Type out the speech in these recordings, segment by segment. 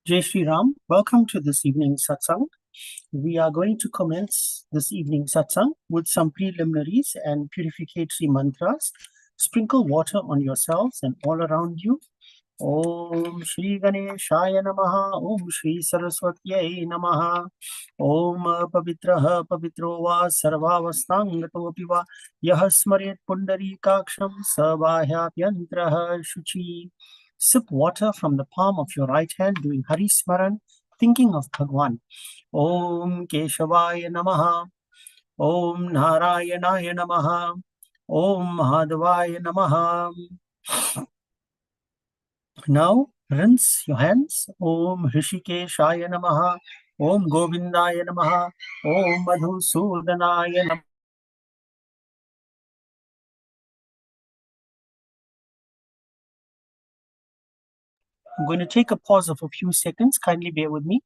Jai Shri Ram, welcome to this evening's satsang. We are going to commence this evening's satsang with some preliminaries and purificatory mantras. Sprinkle water on yourselves and all around you. Om Shri Ganeshaya Namaha, Om Shri Saraswatyai Namaha, Om Pavitraha Pavitro Va Sarvavastangato Va Yah Smaret Pundarikaksham Sabhahyapyantraha Shuchi. Sip water from the palm of your right hand doing Hari Smaran, thinking of Bhagwan. Om Keshavaya Namaha, Om Narayanaya Namaha, Om Madhavaya Namaha. Now rinse your hands. Om Hrishikeshaya Namaha, Om Govindaya Namaha, Om Madhusudanaya Namaha. I'm going to take a pause of a few seconds. Kindly bear with me.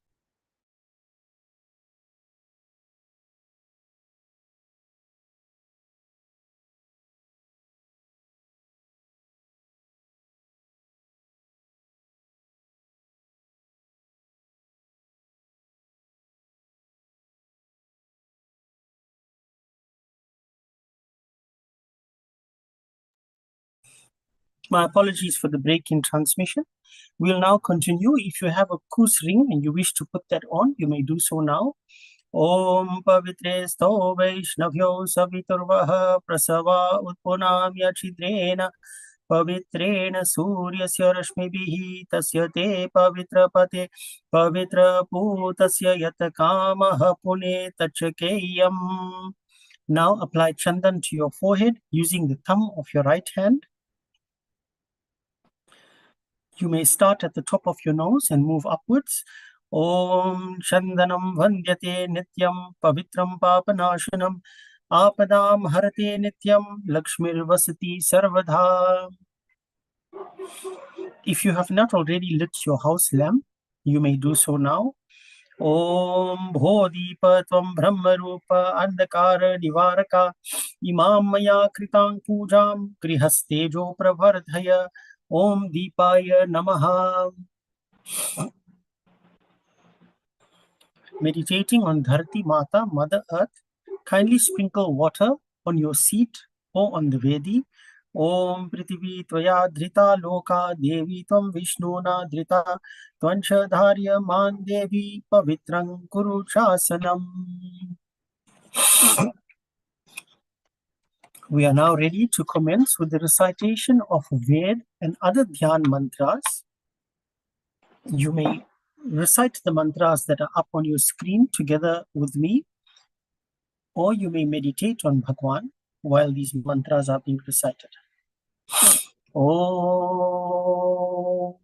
My apologies for the break in transmission. We'll now continue. If you have a kus ring and you wish to put that on, you may do so now. Om Pavitre Sto Vaishnavyo Saviturvaha Prasava Utpunamya Chidrena Pavitreణ सूर्यस्य रश्मिभिः तस्य ते पवित्रपते पवित्रपूतस्य यत् कामः पुने तच्चकेयम्. Now apply chandan to your forehead using the thumb of your right hand. You may start at the top of your nose and move upwards. Om Chandanam Vandyate Nityam Pavitram Papanashanam Apadam Harate Nityam Lakshmir Vasati Sarvadha. If you have not already lit your house lamp, you may do so now. Om Bhodhipa Tvam Brahma Rupa Andhakara Nivaraka Imam Maya Kritang Pujam Grihastejo Pravardhaya Om Deepaya Namaha. Meditating on Dharti Mata, Mother Earth, kindly sprinkle water on your seat or on the Vedi. Om Prithvi Tvaya Dhrita Loka Devi Tvam Vishnuna Dhrita Tvancha Dharya Man Devi Pavitrang Kuru Chasanam. We are now ready to commence with the recitation of Ved and other Dhyan mantras. You may recite the mantras that are up on your screen together with me, or you may meditate on Bhagwan while these mantras are being recited. Om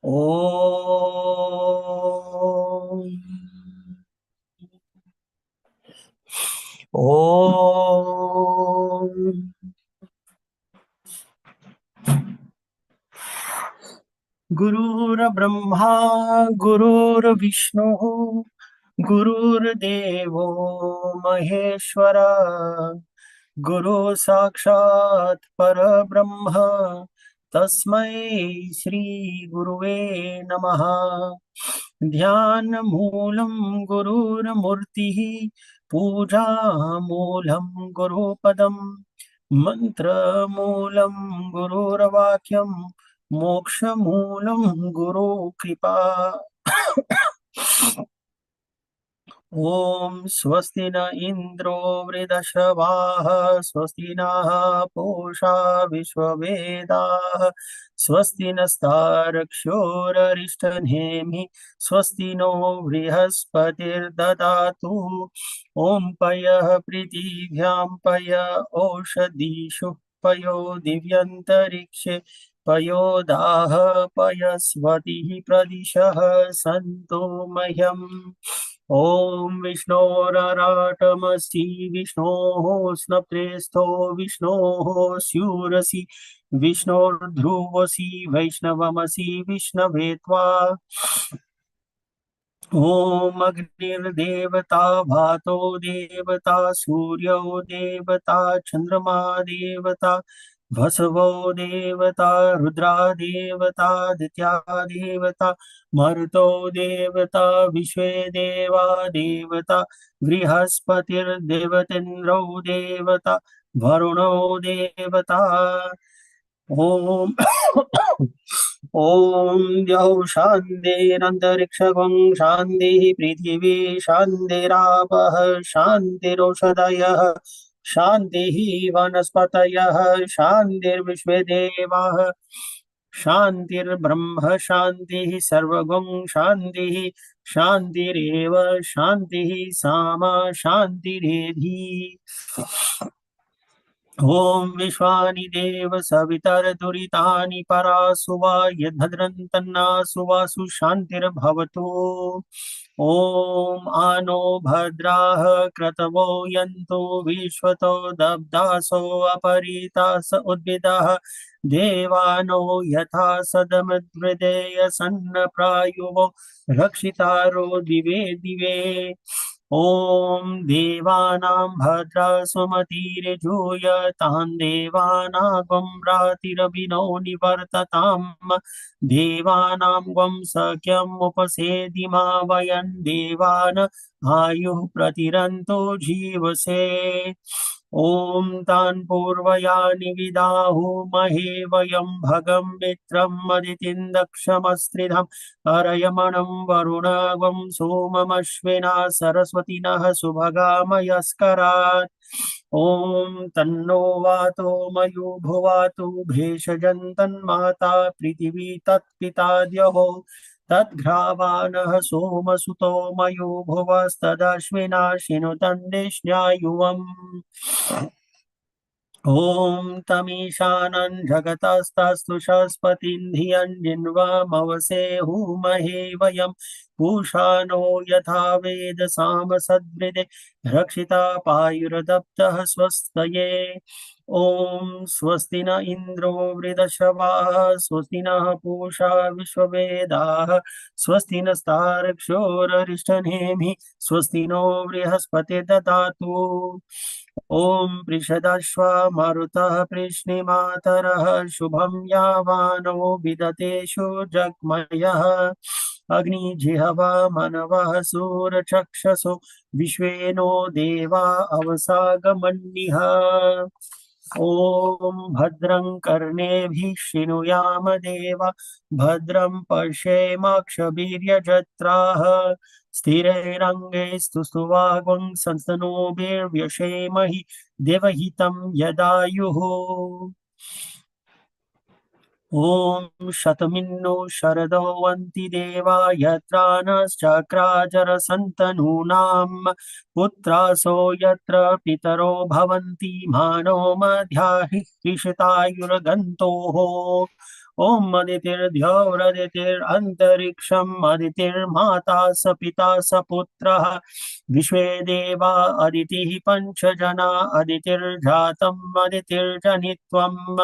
Om Om Gurur Brahma Gurur Vishnu Gurur Devo Maheshwara Guru Sakshat Parabrahma Tasmai Shri Guruve Namaha. Dhyan Moolam Gurur Murtihi Puja Moolam Guru Padam Mantra Moolam Gurur Vakyam Moksha Moolam Guru Kripa. Om Swasti na Indro Vridashavaha Swasti na Posha Vishwavedaha Swasti na Starakshora Rishtanhemi Swasti no Vrihaspatir Dadatu Om Paya Pritibhyam Paya Oshadishu Payo Divyantarikshe Payodaha Payasvatihi Pradishaha Santo Mayam. Om Vishnoraratamaski Vishnoho Snaptresto Vishnoho Surasi Vishnordhruvasi Vaishnavamasi Vishnavetva. Om Agnir Devata Bhato Devata Suryo Devata Chandrama Devata भसवो देवता रुद्रा देवता दित्या देवता मरुतो देवता विश्वे देवा देवता बृहस्पतिर्देवतेन्द्रो देवता वरुणो देवता ओम ओम द्यौः शान्तिरन्तरिक्षगं शान्तिः पृथिवी शान्तिरापः शान्तिरोषधयः शान्तिः वनस्पतयः शान्तिर्विश्वे देवाः शान्तिर्ब्रह्म शान्तिः सर्वगं शान्तिः शान्तिरेव शान्तिः सामा शान्तिरेधि ओम विश्वानि देव सवितर्दुरितानि परासु वा यद्भद्रं तन्नासु वासु शान्तिर्भवतु ओम आनो भद्राः क्रतवो यन्तु विश्वतो दब्धासो अपरीतास उद्भिदाः देवानो यथा सदमद्विदेय सन्न प्रायुवो रक्षितारो दिवे दिवे ओम देवानां भद्रा सुमतिर्जूय तान् देवानागं रातिरभिनो निवर्तताम् देवानां गं सख्यम् उपसेदिमा वयं देवान् आयुः प्रतिरन्तो जीवसे ओम तान् पूर्वयानि विदाहुमहे वयं भगं मित्रं मदितिं दक्षमस्त्रिधम् अरयमणं वरुणगं सोममश्विना सरस्वतिनः सुभगामयस्करात् ओम तन्नो वातो मयो भुवातु भेषजन्तन्माता पृथिवी तत्पिता द्यौः तद्घ्रावाणः सोमसुतो मयो भुवस्तदश्विना शिनुतन्दिष्ण्यायुवम् ओम तमीशानं जगतस्तस्तु शस्पतिं धियं जिन्वामवसे हूमहे वयं पूषानो यथा वेद साम सद्वृदे रक्षिता पायुर्दप्तः स्वस्तये ओम स्वस्ति न इंद्रो वृद्धश्रवाः स्वस्ति नः पूषा विश्ववेदाः स्वस्ति नस्तार्क्ष्योररिष्टनेमिः स्वस्ति नो बृहस्पतिर्दधातु ओम पृषदश्व मरुतः पृश्निमातरः शुभं यावानो विदतेषु जग्मयः अग्निजिह्वा मनवः सूरचक्षसो विश्वेनो देवा अवसागमन्निः ओम भद्रं कर्णेभिः शृणुयाम देवा भद्रं पश्येमाक्षवीर्यजत्राः स्थिरैरङ्गैस्तु स्तुवागं संस्तनोभिर्व्यशेमहि देवहितं यदायुः ओम शतमिन्नो शरदो वन्ति देवा यत्रा नश्चक्राजरसन्तनूनां पुत्रासो यत्र पितरो भवन्ति मानो मध्याहिषितायुर्गन्तोः ओम अदितिर्द्यौरदितिरन्तरिक्षम् अदितिर्माता स पिता स पुत्रः विश्वे देवा अदितिः पञ्चजना अदितिर्जातम् अदितिर्जनित्वम्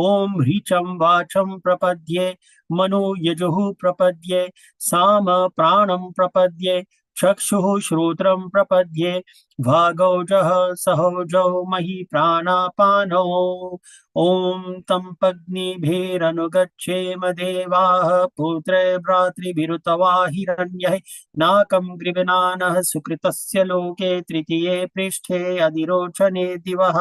ओम ह्रीचं वाचं प्रपद्ये मनो यजुः प्रपद्ये साम प्राणं प्रपद्ये चक्षुः श्रोत्रं प्रपद्ये भागौजः सहोजौ मही प्राणापानौ ओम तं पग्निभिरनुगच्छेम देवाः पुत्रे भ्रातृभिरुतवा हिरण्यः नाकं गृह्णानः सुकृतस्य लोके तृतीये पृष्ठे अधिरोचने दिवः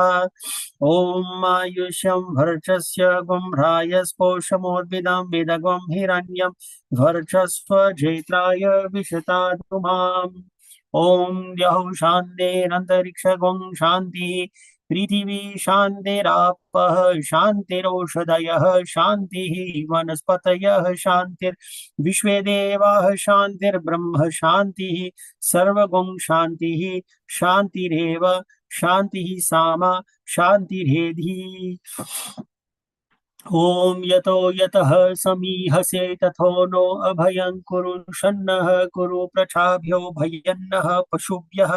ओम आयुष्यं वर्चस्य गुम्भ्राय स्पोषमोद्भिदं विदगं हिरण्यं वर्चस्व जैत्राय विशताधुमाम् ओम द्यौः शान्तिरन्तरिक्षगं शान्तिः पृथिवी शान्तिरापः शान्तिरोषधयः शान्तिः वनस्पतयः शान्तिर्विश्वे देवाः शान्तिर्ब्रह्म शान्तिः सर्वगं शान्तिः शान्तिरेव शान्तिः सामा शान्तिरेधि ओम यतो यतः समीहसे तथो नो अभयं कुरु शन्नः कुरु प्रच्छाभ्यो भयन्नः पशुभ्यः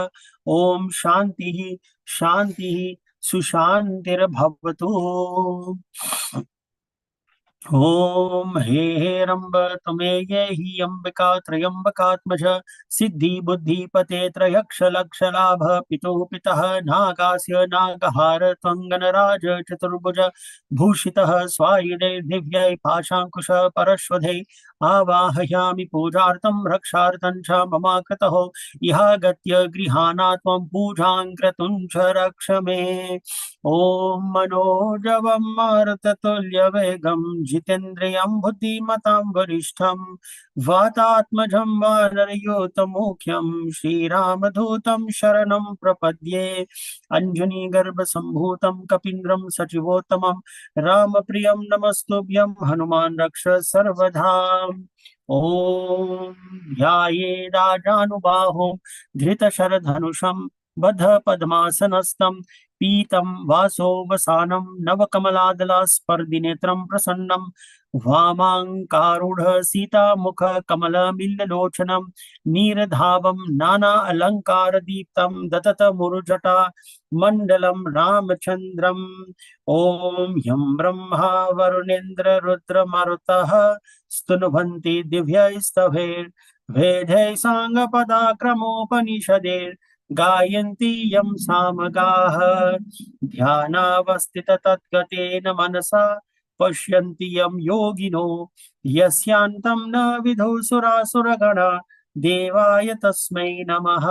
ओम शान्तिः शान्तिः सुशान्तिर्भवतु ओम हे रंब तमे ये ही अंबिका त्रयंबकात्मज सिद्धि बुद्धि पते त्रयक्ष लक्ष लाभ पितु पितः नागास्य नागहार त्वंगनराज चतुर्भुज भूषितः स्वायुधे दिव्यै पाशांकुश परश्वधे आवाहयामि पूजार्थं रक्षार्थं च ममाकृतः इहागत्य गृहाणा त्वं पूजां क्रतुं च रक्ष मे। ओम मनोजवं मारुततुल्यवेगं जितेन्द्रियं बुद्धिमतां वरिष्ठं वातात्मजं वानरयूथमुख्यं श्रीरामदूतं शरणं प्रपद्ये। अंजनीगर्भसम्भूतं कपीन्द्रं सचिवोत्तमं रामप्रियं नमस्तुभ्यं हनुमान् रक्ष सर्वदा। ओम ध्याये राजानुबाहुं धृतशरधनुषं बद्ध पद्मासनस्थं पीतं वासो वसानं नवकमलादलस्पर्धिनेत्रं प्रसन्नं वामाङ्कारूढ सीतामुख कमलमिल्लोचनं नीरधावं नाना अलङ्कारदीप्तं दततमुरुजटा मण्डलं रामचन्द्रम्। ॐ यं ब्रह्मा वरुणेन्द्र रुद्रमरुतः स्तुन्वन्ति दिव्यैस्तवैर्वेदैः साङ्गपदाक्रमोपनिषदैः गायन्ति यं सामगाः ध्यानावस्थिततद्गतेन मनसा पश्यन्ति यं योगिनो यस्यान्तं न विदुषुरासुरगणा देवाय तस्मै नमः।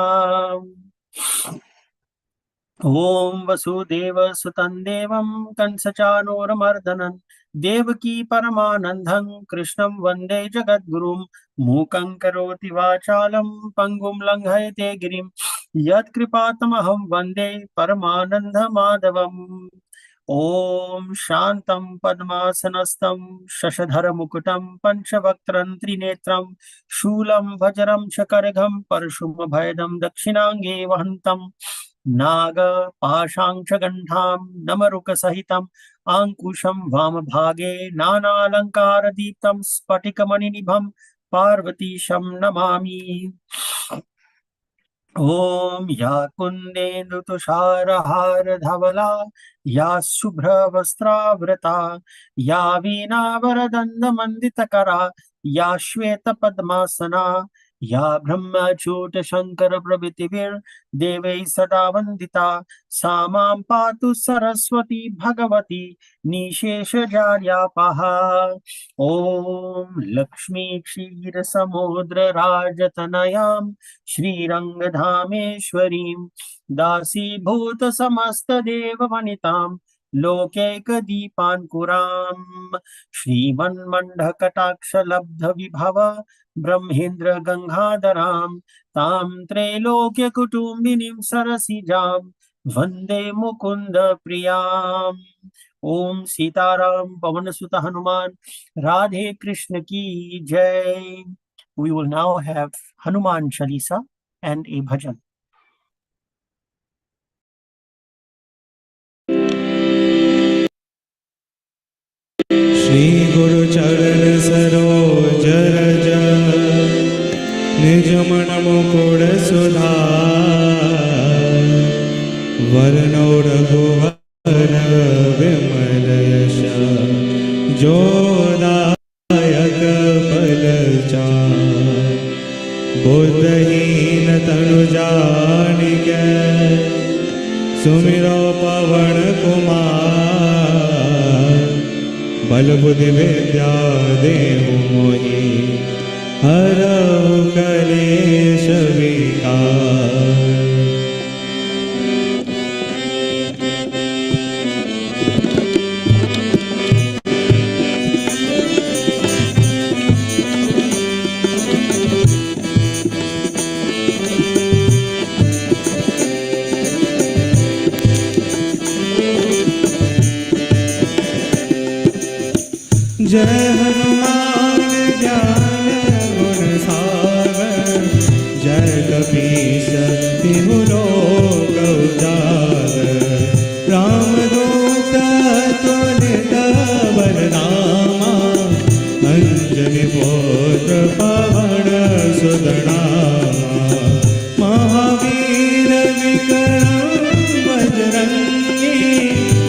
ओम वसुदेव सुतं देवं कंसचानूरमर्दनं देवकी परमानन्दं कृष्णं वन्दे जगद्गुरुं मूकं करोति वाचालं पङ्गुं लङ्घयते गिरिं यत्कृपातमहं वन्दे परमानन्दमाधवम्। ओम शान्तं पद्मासनस्थं शशधरमुकुटं पंचवक्त्रं त्रिनेत्रं शूलं वज्रं च खड्गं परशुमभयदं दक्षिणाङ्गे वहन्तं नागपाशाङ्कगण्डां नमरुकसहितं अंकुशं वामभागे नानालङ्कारदीप्तं स्फटिकमणिनिभं पार्वतीशं नमामि। ओम या कुन्देन्दुतुषारहार धवला या शुभ्रवस्त्रावृता या वीणावरदण्डमण्डितकरा या श्वेतपद्मासना या ब्रह्मच्युतशङ्कर प्रभृतिभिर्देवैः सदा वन्दिता सा मां पातु सरस्वती भगवती निशेषजाड्यापहा। ॐ लक्ष्मी क्षीरसमुद्रराजतनयां श्रीरङ्गधामेश्वरीं दासीभूतसमस्तदेववनितां लोकैकदीपाङ्कुरां श्रीमन्मण्डकटाक्षलब्धविभव ब्रह्मेन्द्र गंगाधरां तां त्रैलोक्यकुटुम्बिनीं सरसिजां वन्दे मुकुन्द प्रियाम्। ओम सीताराम पवन सुत हनुमान राधे कृष्ण की जय। We will now have Hanuman Chalisa and a bhajan. Shri गुरु चरण सरोज रज निज मन मुकुर सुधार वरनो रघुवर विमल यश जोदायक फल चार बुद्धहीन तनु जानिके सुमिरो पवन कुमार बल बुद्धि विद्या देहु मोहि हरहु कलेश विकार। जय हनुमान ज्ञान गुण सागर जय कपीस तिहु लोक उजागर रामदूत तुलित बलरामा अंजनी पुत्र पवन सुत नामा महावीर विक्रम बजरंगी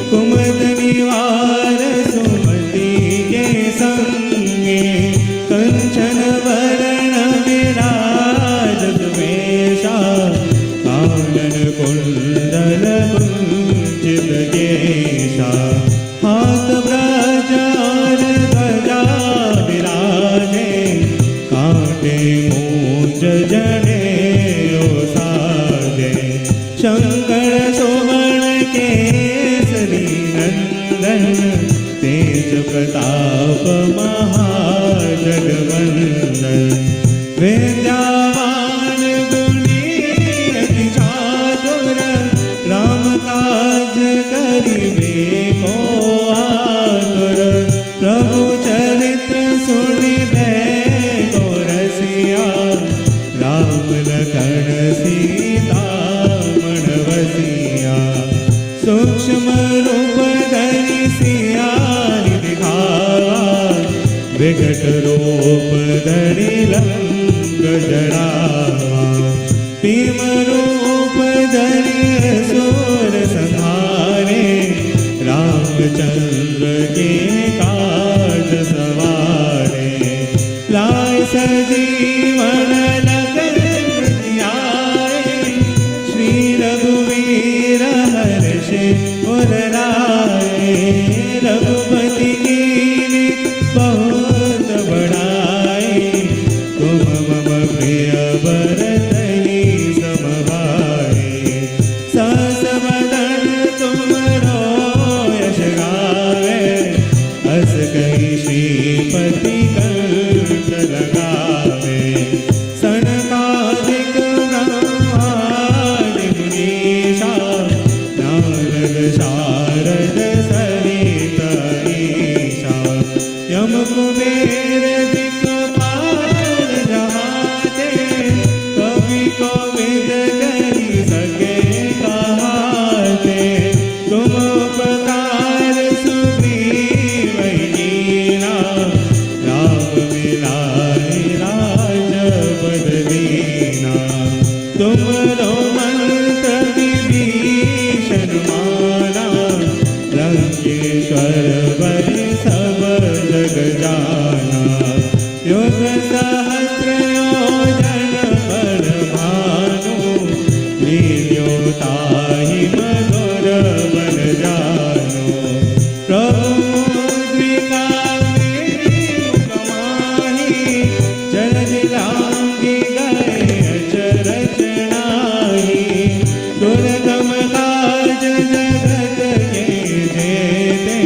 कुमद निवार सुमति के प्रताप महाजगवंदन विद्यावान गुणी अति चातुर राम काज करिबे को आतुर प्रभु चरित्र सुनिबे को रसिया राम लखन सीता मन बसिया सूक्ष्म रूप धरि सिया दिखावा विकट रूप धरि लंक जड़ावा भीम रूप धरि असुर संहारे रामचंद्र के काज सवारे लाय सजीवन लगन जियाए श्री रघुवीर हर्षि उर लाए रघुपति कीन्हि बहुत बड़ाई तुम मम प्रिय भरतहि सम भाई सहस बदन तुमरो यश गावे अस कहि श्रीपति कंठ लगावे सनकादिक ब्रह्मादि मुनीषा नारद शारद सहित ईशा यम कुबेर दिक्पाल जहाते कवि कोविद कहि सके कहाते तुम उपकार सुग्रीव कीना राम मिलाइ राजपद दीना तुमरो मंत्र विभीषण माना लंकेश्वर बलि सब जग जाना युग सहस्र योजन बल भानु लील्यो ताहि मधुर बल जानो प्रभु मुद्रिका मुख माहि जलधि लांघि गए अचरज नाही दुर्गम काज जगत के जेते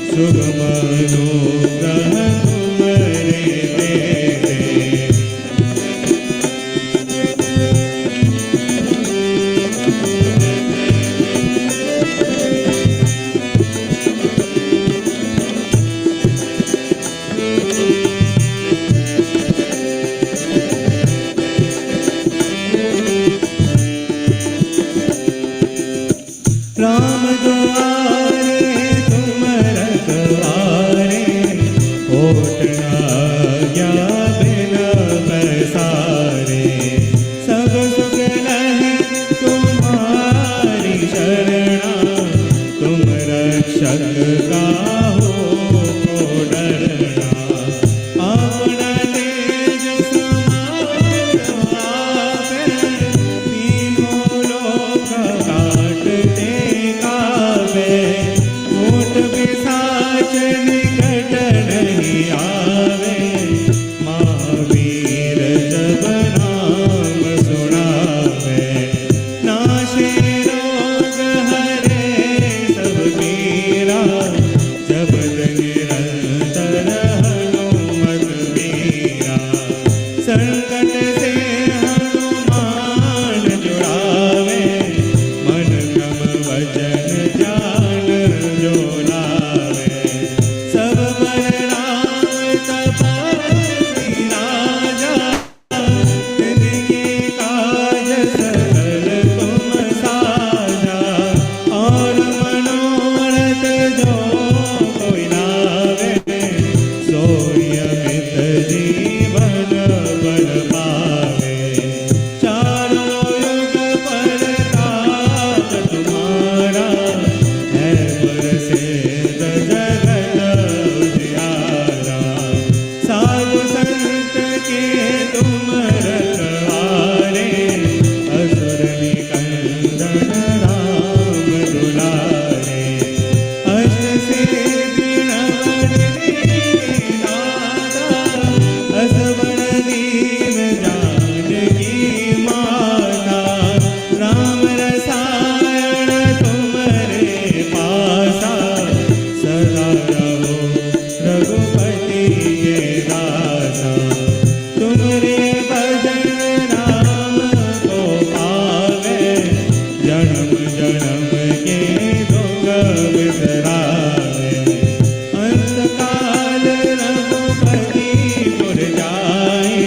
सुगम अनुग्रह तुमरे देते राम दुआरे तुम रखवारे होठ न आज्ञा बिन पैसारे सब सुख लहै तुम्हारी शरणा तुम रक्षक काहू को डरना अपना तेज समारो आपे तीनों लोक काटते कावे ऊँट पिशाच निकट नहीं आवे महावीर जब नाम सुनावे नाशे रोग हरे सब पीरा जपत निरंतर हनुमत वीरा संकट से हनुमान जुड़ावे मन क्रम वचन ध्यान जो लावे सब बल राम रघुपति के दासा, तुमरे भजन राम को पावे, जन्म जन्म के दुख बिसरावे। अंत काल रघुपति पुर जाए,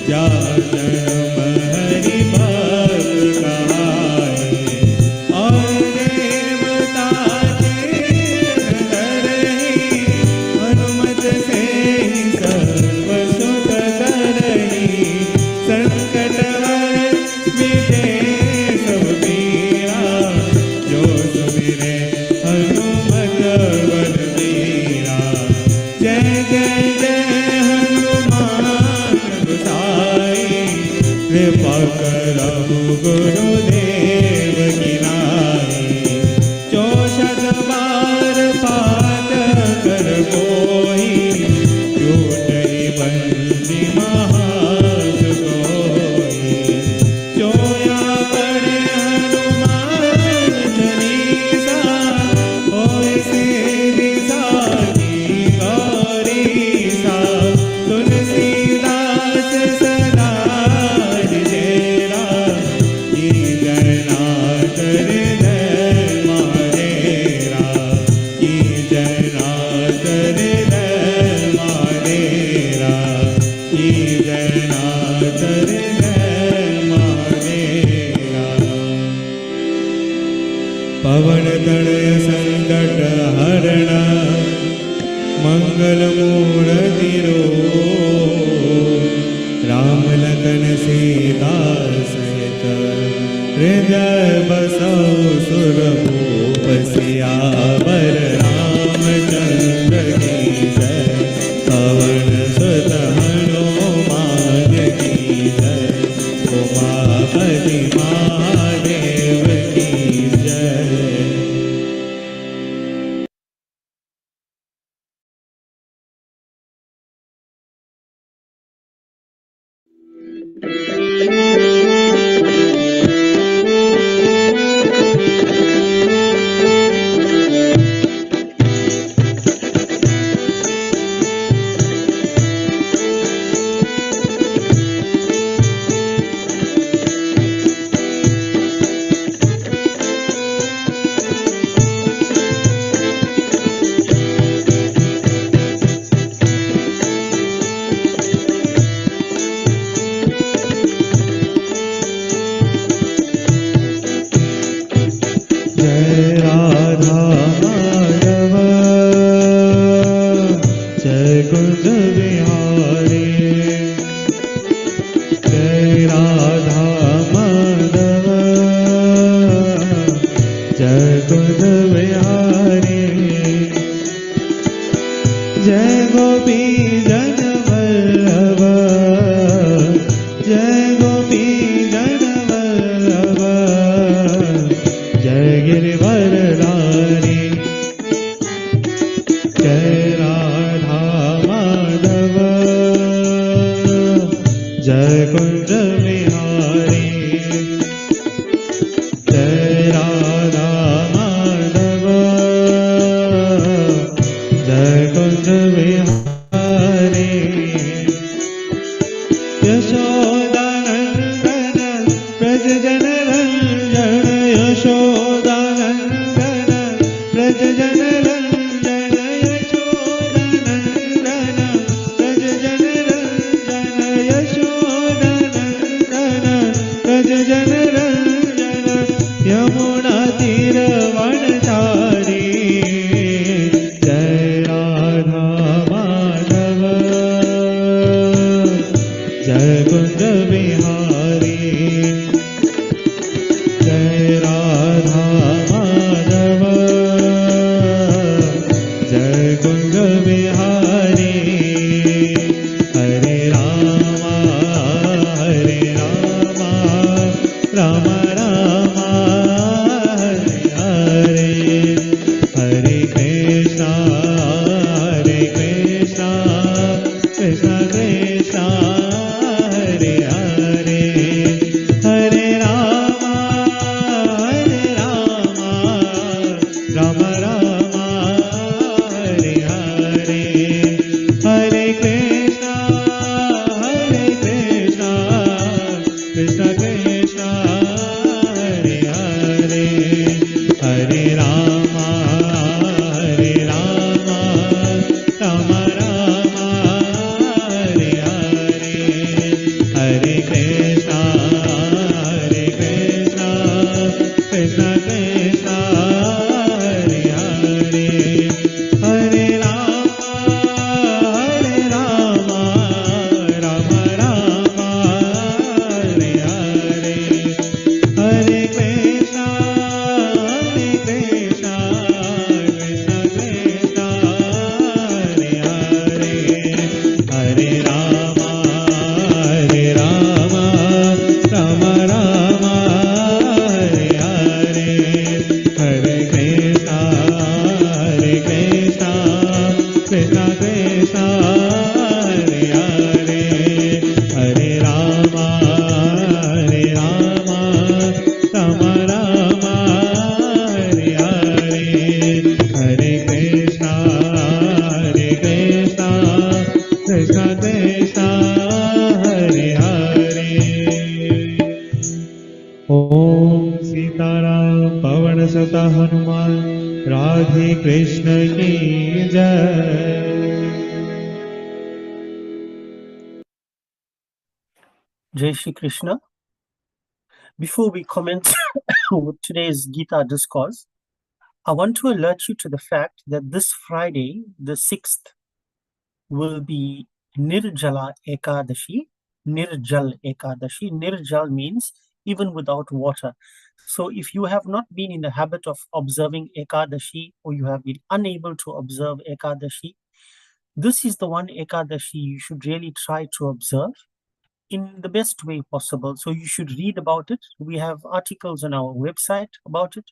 जा जन्म हरि भक्त कहाए। और देवता चित्त धरहि, हनुमत से सर्व सुख करहि। संकट हर मिटे सब पीरा, जो सुमिरे हनुमत बलबीरा। जय जय जय हनुमान गोसाई, कृपा करहु गुरुदेव की नाई। जो शत बार पाठ कर कोई, टूटहि बंदी महासुख होई। जो या पढ़े हनुमान चालीसा, होय सिद्धि साखी गौरीसा। तुलसीदास सदा हृदयरा, कीजनाथ हृदय मारेरा। कीजनाथ हृदय मारेरा, कीजनाथ हृदय मारेरा। पवन तनय संकट हरण, मंगल मूर्ति रूप। राम लखन सीता सहित, हृदय बसौ सुरभूप। सियावर रामचंद्र की जय, पवन सुत हनुमान की जय। उमापति महादेव की जय। जय राधा माधव, जय कुंज बिहारी। जय राधा माधव, जय कुंज बिहारी। जय गोपी जन वल्लभ, जय गोपी जन वल्लभ। जय गिरिवर धारी। जय राधा माधव, जय कुंज बिहारी। जय राधा माधव, जय कुंज बिहारी। यशोदानंदन ब्रज जन रंजन, यशोदानंदन ब्रज जन रंजन। यशोदानंदन ब्रज जन Ranjan, Yashodanandan Jai Shri Krishna. Before we commence with today's Gita discourse, I want to alert you to the fact that this Friday, the 6th, will be Nirjala Ekadashi. Nirjal Ekadashi. Nirjal means even without water. So if you have not been in the habit of observing Ekadashi, or you have been unable to observe Ekadashi, this is the one Ekadashi you should really try to observe in the best way possible. So you should read about it. We have articles on our website about it,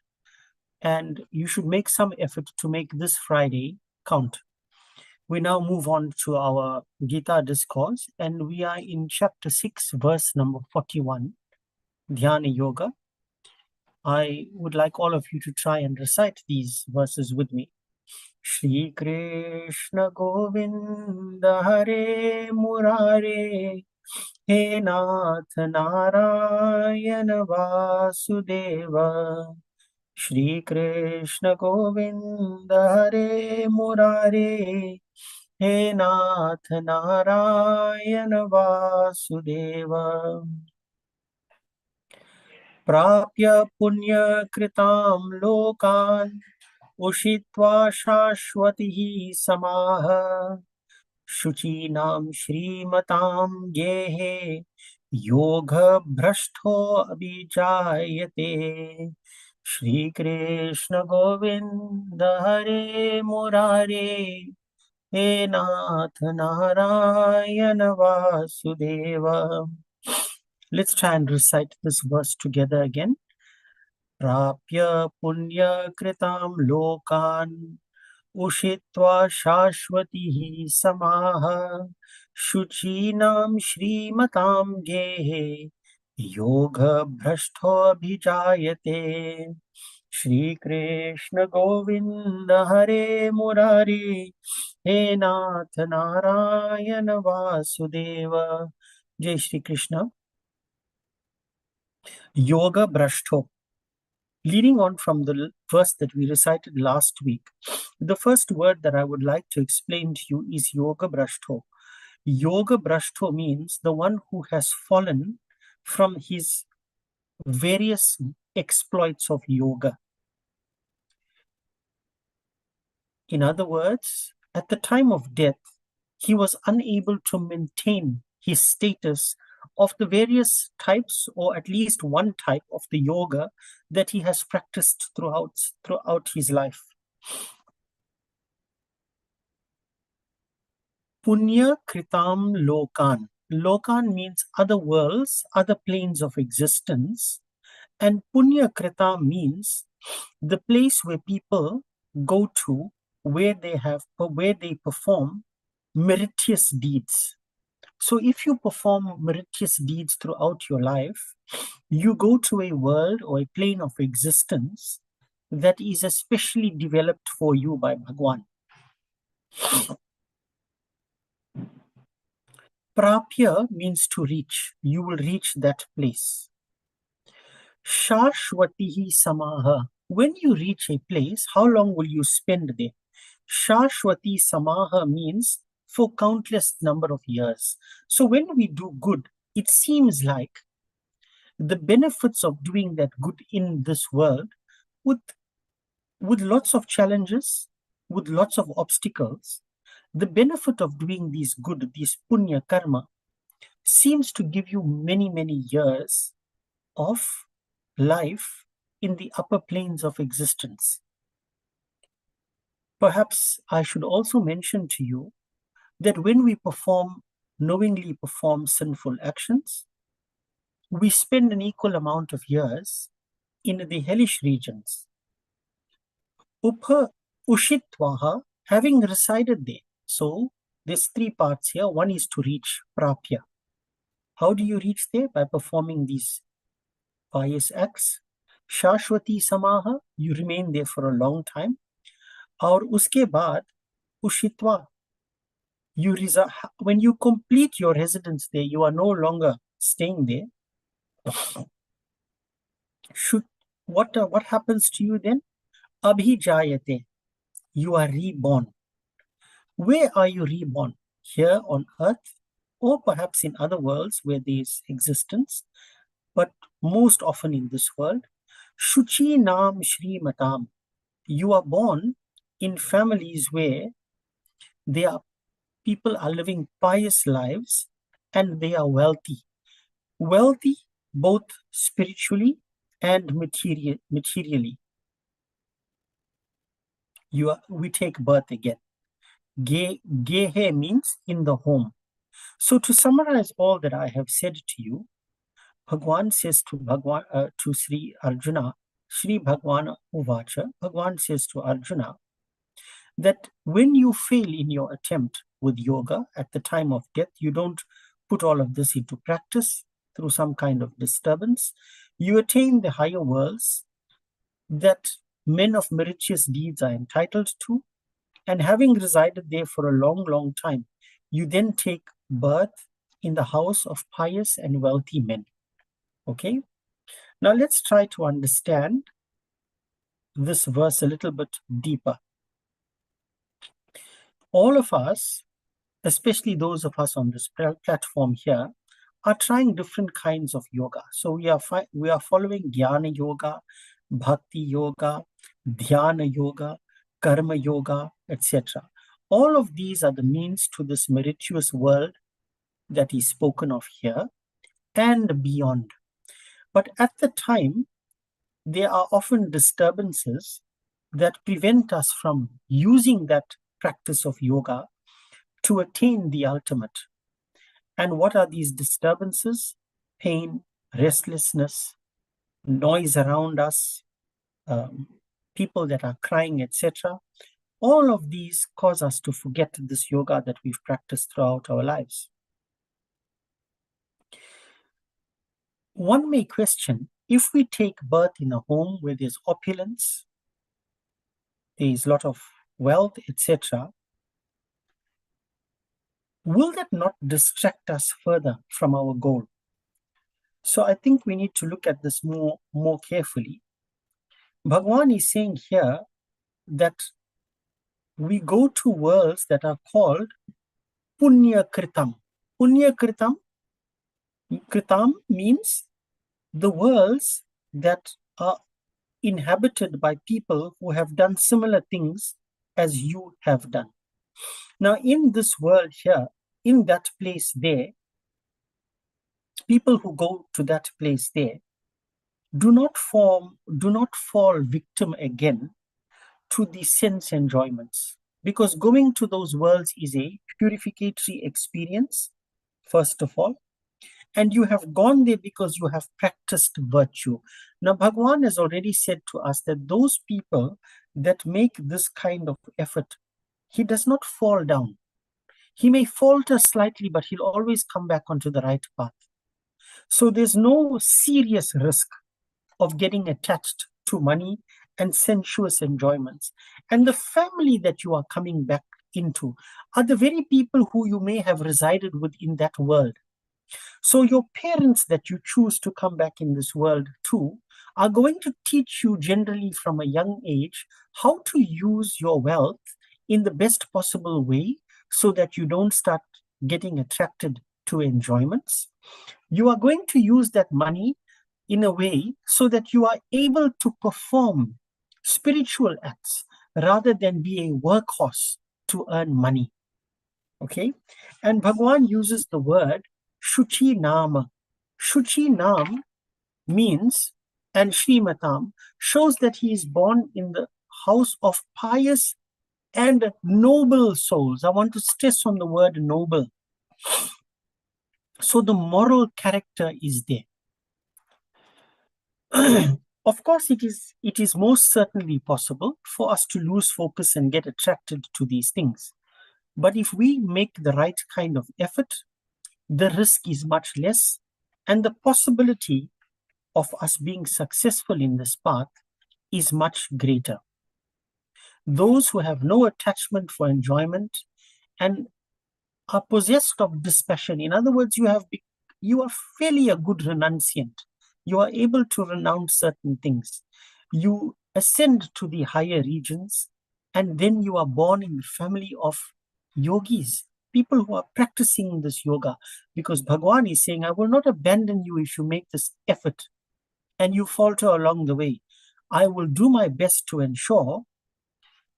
and you should make some effort to make this Friday count. We now move on to our Gita discourse, and we are in chapter 6, verse number 41, Dhyana Yoga. I would like all of you to try and recite these verses with me. Shri Krishna Govinda Hare Murare He Nath Narayana Vasudeva Shri Krishna Govinda Hare Murare He Nath Narayana Vasudeva Prapya Punya Kritam Lokan Ushitva Shashwatihi Samaha Shuchinam Shrimatam Gehe Yoga Brashto Abhijayate Shri Krishna Govinda Hare Murare He Nath Narayana Vasudeva. Let's try and recite this verse together again. Prapya Punya Kritam Lokan Ushitva Shashwatihi Samaha Shuchinam Shrimatam Gehe Yoga Brashto Abhijayate Shri Krishna Govinda Hare Murari He Nath Narayana Vasudeva. Jai Shri Krishna. Yoga Brashto. Leading on from the verse that we recited last week, the first word that I would like to explain to you is Yoga Brashto. Yoga Brashto means the one who has fallen from his various exploits of yoga. In other words, at the time of death, he was unable to maintain his status of the various types, or at least one type of the yoga that he has practiced throughout his life. Punya Kritam Lokan. Lokan means other worlds, other planes of existence. And Punya Krita means the place where people go to where they perform meritorious deeds. So if you perform meritorious deeds throughout your life, you go to a world or a plane of existence that is especially developed for you by Bhagwan. Prapya means to reach. You will reach that place. Shashwatihi Samaha. When you reach a place, how long will you spend there? Shashwati Samaha means for countless number of years. So when we do good, it seems like the benefits of doing that good in this world, with lots of challenges, with lots of obstacles, the benefit of doing these good, these punya karma, seems to give you many, many years of life in the upper planes of existence. Perhaps I should also mention to you that when we knowingly perform sinful actions, we spend an equal amount of years in the hellish regions. Ushitvaha, having resided there. So there's three parts here. One is to reach Prapya. How do you reach there? By performing these pious acts. Shashwati Samaha, you remain there for a long time. Aur uske baad, Ushitva, when you complete your residence there, you are no longer staying there. What happens to you then? Abhijayate, you are reborn. Where are you reborn? Here on earth, or perhaps in other worlds where there is existence, but most often in this world. Shuchi Nam Shri Matam. You are born in families where people are living pious lives and they are wealthy. Wealthy both spiritually and materially. We take birth again. Gehe means in the home. So to summarize all that I have said to you, Bhagwan says to Sri Arjuna, Sri Bhagwan Uvacha, Bhagwan says to Arjuna that when you fail in your attempt with yoga at the time of death, you don't put all of this into practice through some kind of disturbance, you attain the higher worlds that men of meritorious deeds are entitled to, and having resided there for a long, long time, you then take birth in the house of pious and wealthy men. Okay? Now let's try to understand this verse a little bit deeper. All of us, especially those of us on this platform here, are trying different kinds of yoga. So we are following Jnana Yoga, Bhakti Yoga, Dhyana Yoga, Karma Yoga, etc. All of these are the means to this meritorious world that is spoken of here and beyond. But at the time, there are often disturbances that prevent us from using that practice of yoga to attain the ultimate. And what are these disturbances? Pain, restlessness, noise around us, people that are crying, etc. All of these cause us to forget this yoga that we've practiced throughout our lives. One may question, if we take birth in a home where there's opulence, there is a lot of wealth, etc., will that not distract us further from our goal? So I think we need to look at this more carefully. Bhagwan is saying here that we go to worlds that are called Punya Kritam. Punya Kritam means the worlds that are inhabited by people who have done similar things as you have done. Now, in this world here, in that place there, people who go to that place there do not fall victim again to the sense enjoyments, because going to those worlds is a purificatory experience, first of all, and you have gone there because you have practiced virtue. Now, Bhagwan has already said to us that those people that make this kind of effort, he does not fall down. He may falter slightly, but he'll always come back onto the right path. So there's no serious risk of getting attached to money and sensuous enjoyments. And the family that you are coming back into are the very people who you may have resided with in that world. So your parents that you choose to come back in this world to are going to teach you generally from a young age how to use your wealth in the best possible way so that you don't start getting attracted to enjoyments. You are going to use that money in a way so that you are able to perform spiritual acts rather than be a workhorse to earn money. Okay? And Bhagwan uses the word Shuchi Nama. Shuchi Nam means, and Srimatam shows that he is born in the house of pious and noble souls. I want to stress on the word noble. So the moral character is there. Of course, it is most certainly possible for us to lose focus and get attracted to these things. But if we make the right kind of effort, the risk is much less, and the possibility of us being successful in this path is much greater. Those who have no attachment for enjoyment and are possessed of dispassion, in other words, you are fairly a good renunciant. You are able to renounce certain things. You ascend to the higher regions, and then you are born in the family of yogis, people who are practicing this yoga, because Bhagwan is saying, I will not abandon you if you make this effort and you falter along the way. I will do my best to ensure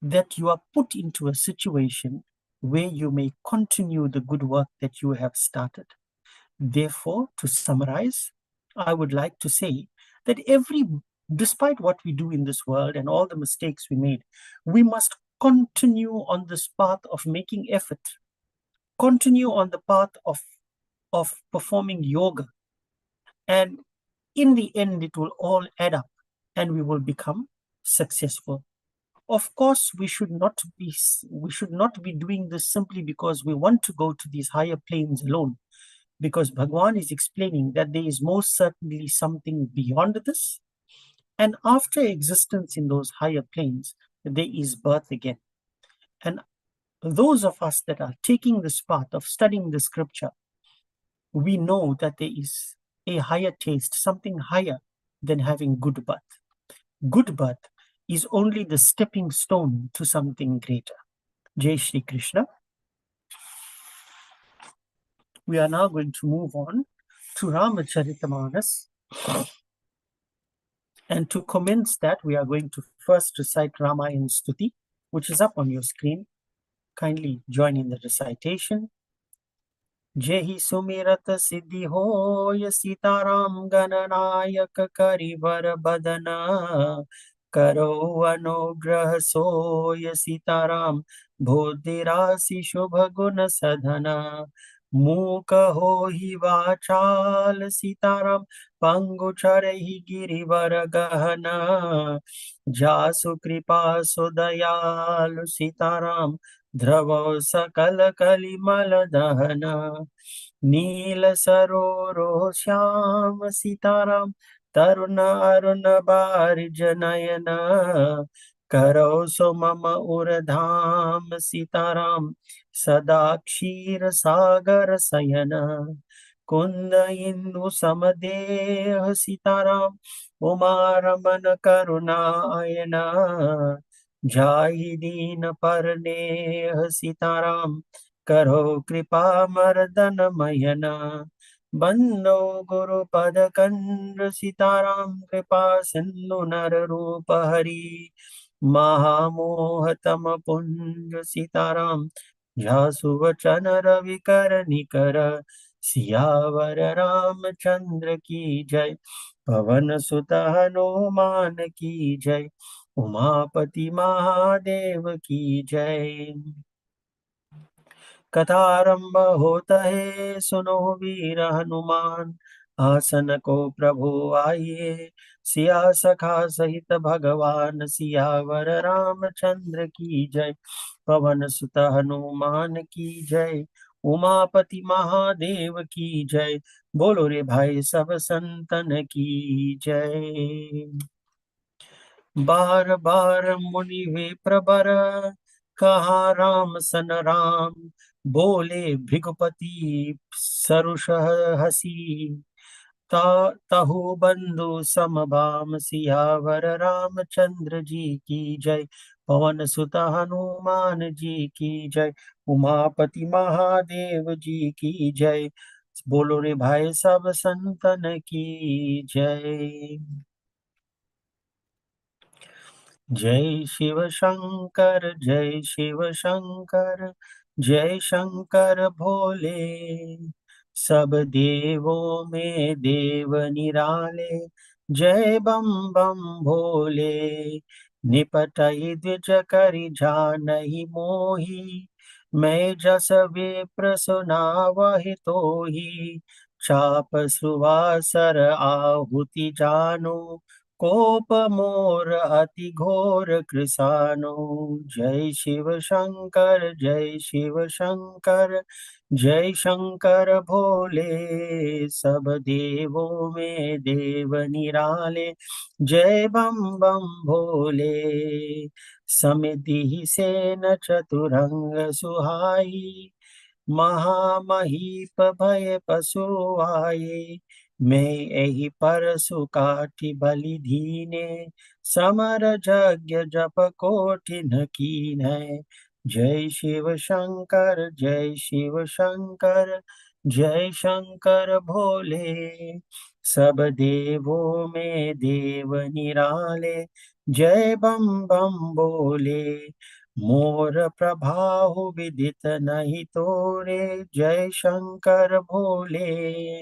that you are put into a situation where you may continue the good work that you have started. Therefore, to summarize, I would like to say that despite what we do in this world and all the mistakes we made, we must continue on this path of making effort, continue on the path of performing yoga. And in the end, it will all add up and we will become successful. Of course, we should not be doing this simply because we want to go to these higher planes alone, because Bhagwan is explaining that there is most certainly something beyond this, and after existence in those higher planes, there is birth again. And those of us that are taking this path of studying the scripture, we know that there is a higher taste, something higher than having good birth. Good birth is only the stepping stone to something greater. Jai Shri Krishna. We are now going to move on to Ramcharitmanas. And to commence that, we are going to first recite Ramayana Stuti, which is up on your screen. Kindly join in the recitation. Jehi sumirat siddhi hoy Sitaram Gananayaka Karivar Badana Karo Anugrah soy Sitaram Bodhirasi Shubha Guna Sadhana Muka hohi Vachal Sitaram Pangu Charahi Girivar Gahana Jasu Kripa Sudayalu Sitaram ध्रवो सकल कलिमल दहन नील सरोरो श्याम सीताराम तरुण अरुण बारिज नयन करो सो मम उरधाम सीताराम सदा क्षीर सागर सयन कुंद इंदु समदेह सीताराम उमा रमन करुणायन जाहि दीन परनेह सीताराम करो कृपा मर्दन मयन बंदो गुरु पद कंड सीताराम कृपा सिंधु नर रूप हरि महामोह तम पुंज सीताराम झासु वचन रवि कर निकर सियावर रामचंद्र की जय पवन सुत हनुमान की जय उमापति महादेव की जय। कथारंभ होता है सुनो वीर हनुमान आसन को प्रभु आइए सिया सखा सहित भगवान सियावर रामचंद्र की जय पवन सुत हनुमान की जय उमापति महादेव की जय बोलो रे भाई सब संतन की जय। बार बार मुनि वे प्रबर कहा राम सन राम बोले भृगुपति सरुष हसी तहु बंधु समभाम सियावर रामचंद्र जी की जय पवन सुत हनुमान जी की जय उमापति महादेव जी की जय बोलो रे भाई सब संतन की जय। जय शिव शंकर जय शिव शंकर जय शंकर भोले सब देवों में देव निराले जय बम बम भोले निपटई द्विज करि जानहि मोहि मैं जस विप्र सुनावहि तोहि चाप सुवासर आहुति जानो कोप मोर अति घोर कृसानो जय शिव शंकर जय शिव शंकर जय शंकर भोले सब देवों में देव निराले जय बम बम भोले समिति सेन चतुरंग सुहाई महामहीप भय पशु आये मैं यही परसु काटि बलि दीने समर यज्ञ जप कोटिन कीन्ह जय शिव शंकर, जय शिव शंकर, जय शंकर भोले। सब देवों में देव निराले, जय बम बम बोले। मोर प्रभाहु विदित नहीं तोरे, जय शंकर भोले।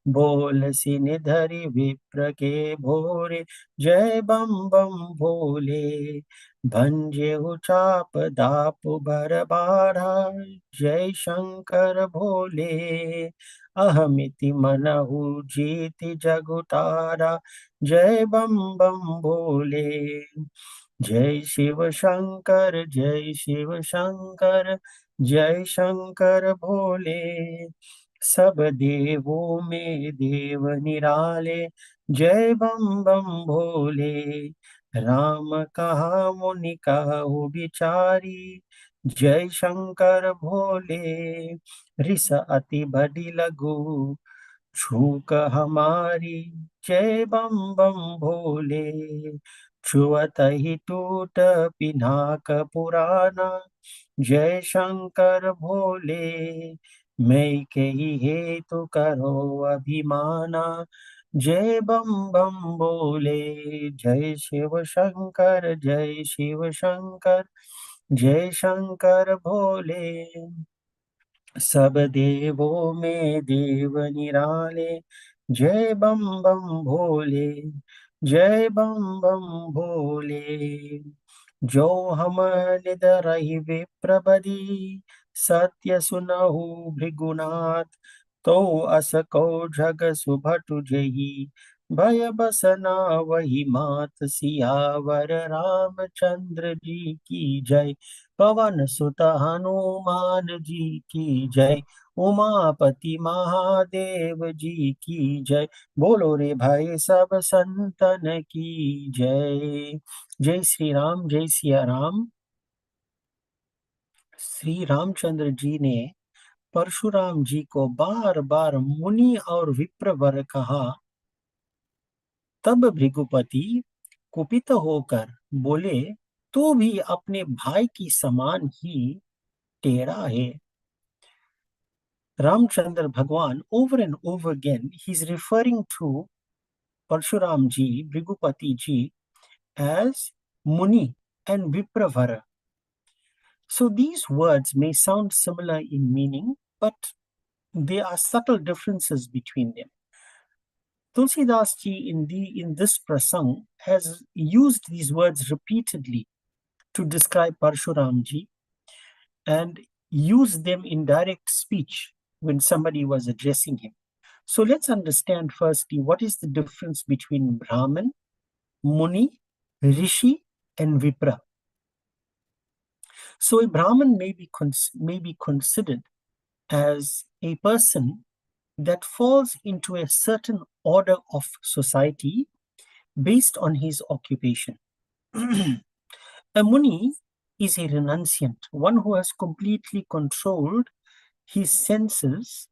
बोल सिनिधरि विप्र के भोरे, जय बम बम भोले। भंजेहु चाप दाप भर बाढ़ा, जय शंकर भोले। अहमिति मनहु जीति जगु तारा, जय बम बम भोले। जय शिव शंकर, जय शिव शंकर, जय शंकर भोले। सब देवों में देव निराले, जय बम बम भोले। राम कहा मुनि कहु बिचारी, जय शंकर भोले। रिस अति बड़ी लघु छूक हमारी, जय बम बम भोले। छुअत ही टूट पिनाक पुराना, जय शंकर भोले। मैं के ही हेतु करो अभिमाना, जय बम बम बोले। जय शिव शंकर, जय शिव शंकर, जय शंकर भोले। सब देवों में देव निराले, जय बम बम भोले, जय बम बम भोले। जो हम निदरहि विप्रबदी, सत्य सुनहु भृगुनाथ। तो अस को जग सुभटु जेहि, भय बसना वही मात। सियावर रामचंद्र जी की जय, पवन सुत हनुमान जी की जय। उमापति महादेव जी की जय। बोलो रे भाई सब संतन की जय। जय श्री राम, जय सिया राम। श्री रामचंद्र जी ने परशुराम जी को बार बार मुनि और विप्रवर कहा। तब भृगुपति कुपित होकर बोले, तू भी अपने भाई की समान ही टेढ़ा है। Ramchandra Bhagwan, over and over again, he's referring to Parshuram ji, Bhrigupati ji, as Muni and Vipravara. So these words may sound similar in meaning, but there are subtle differences between them. Tulsidas ji in this prasang has used these words repeatedly to describe Parshuram ji and used them in direct speech when somebody was addressing him. So let's understand firstly what is the difference between Brahman, Muni, Rishi, and Vipra. So a Brahman may be considered as a person that falls into a certain order of society based on his occupation. A Muni is a renunciant, one who has completely controlled his senses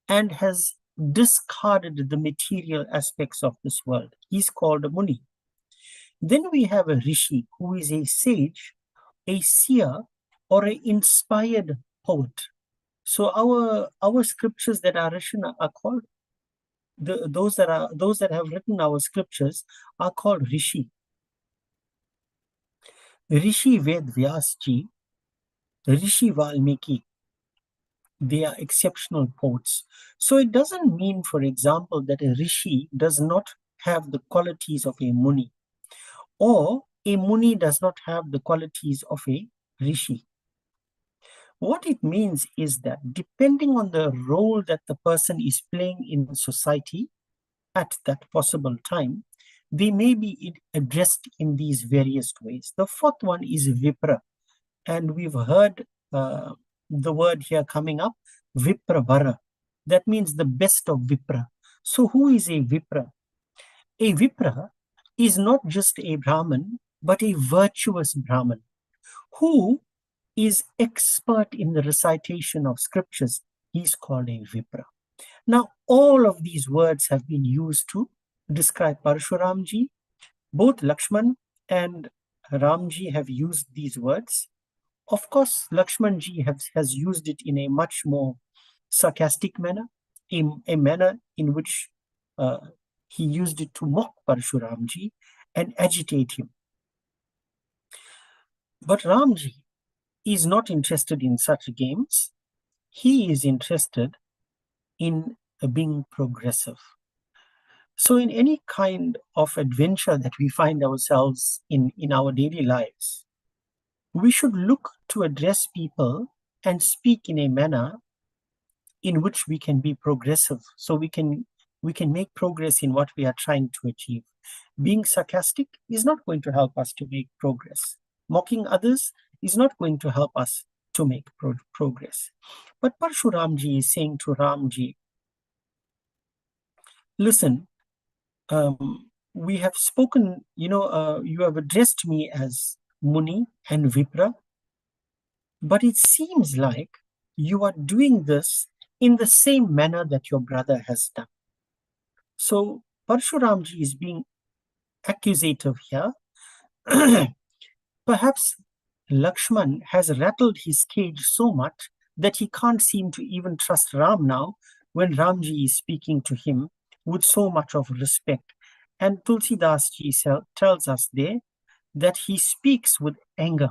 and has discarded the material aspects of this world. He's called a Muni. Then we have a Rishi, who is a sage, a seer, or an inspired poet. So our scriptures that are written are called those that have written our scriptures are called Rishi. Rishi Ved Vyas ji, Rishi Valmiki, they are exceptional poets. So it doesn't mean, for example, that a Rishi does not have the qualities of a Muni, or a Muni does not have the qualities of a Rishi. What it means is that depending on the role that the person is playing in society at that possible time, they may be addressed in these various ways. The fourth one is Vipra, and we've heard the word here coming up, Vipravara. That means the best of Vipra. So who is a Vipra? A Vipra is not just a Brahman, but a virtuous Brahman who is expert in the recitation of scriptures. He's called a Vipra. Now, all of these words have been used to describe Parshuramji. Both Lakshman and Ramji have used these words. Of course, Lakshmanji has used it in a much more sarcastic manner, a manner in which uh, he used it to mock Parshuramji and agitate him. But Ramji is not interested in such games. He is interested in being progressive. So in any kind of adventure that we find ourselves in our daily lives, we should look to address people and speak in a manner in which we can be progressive, so we can make progress in what we are trying to achieve. Being sarcastic is not going to help us to make progress. Mocking others is not going to help us to make progress. But Parshuramji is saying to Ramji, listen, we have spoken, you have addressed me as Muni and Vipra, but it seems like you are doing this in the same manner that your brother has done. So Parshuramji is being accusative here. Perhaps Lakshman has rattled his cage so much that he can't seem to even trust Ram now when Ramji is speaking to him with so much of respect. And Tulsidas ji tells us there that he speaks with anger.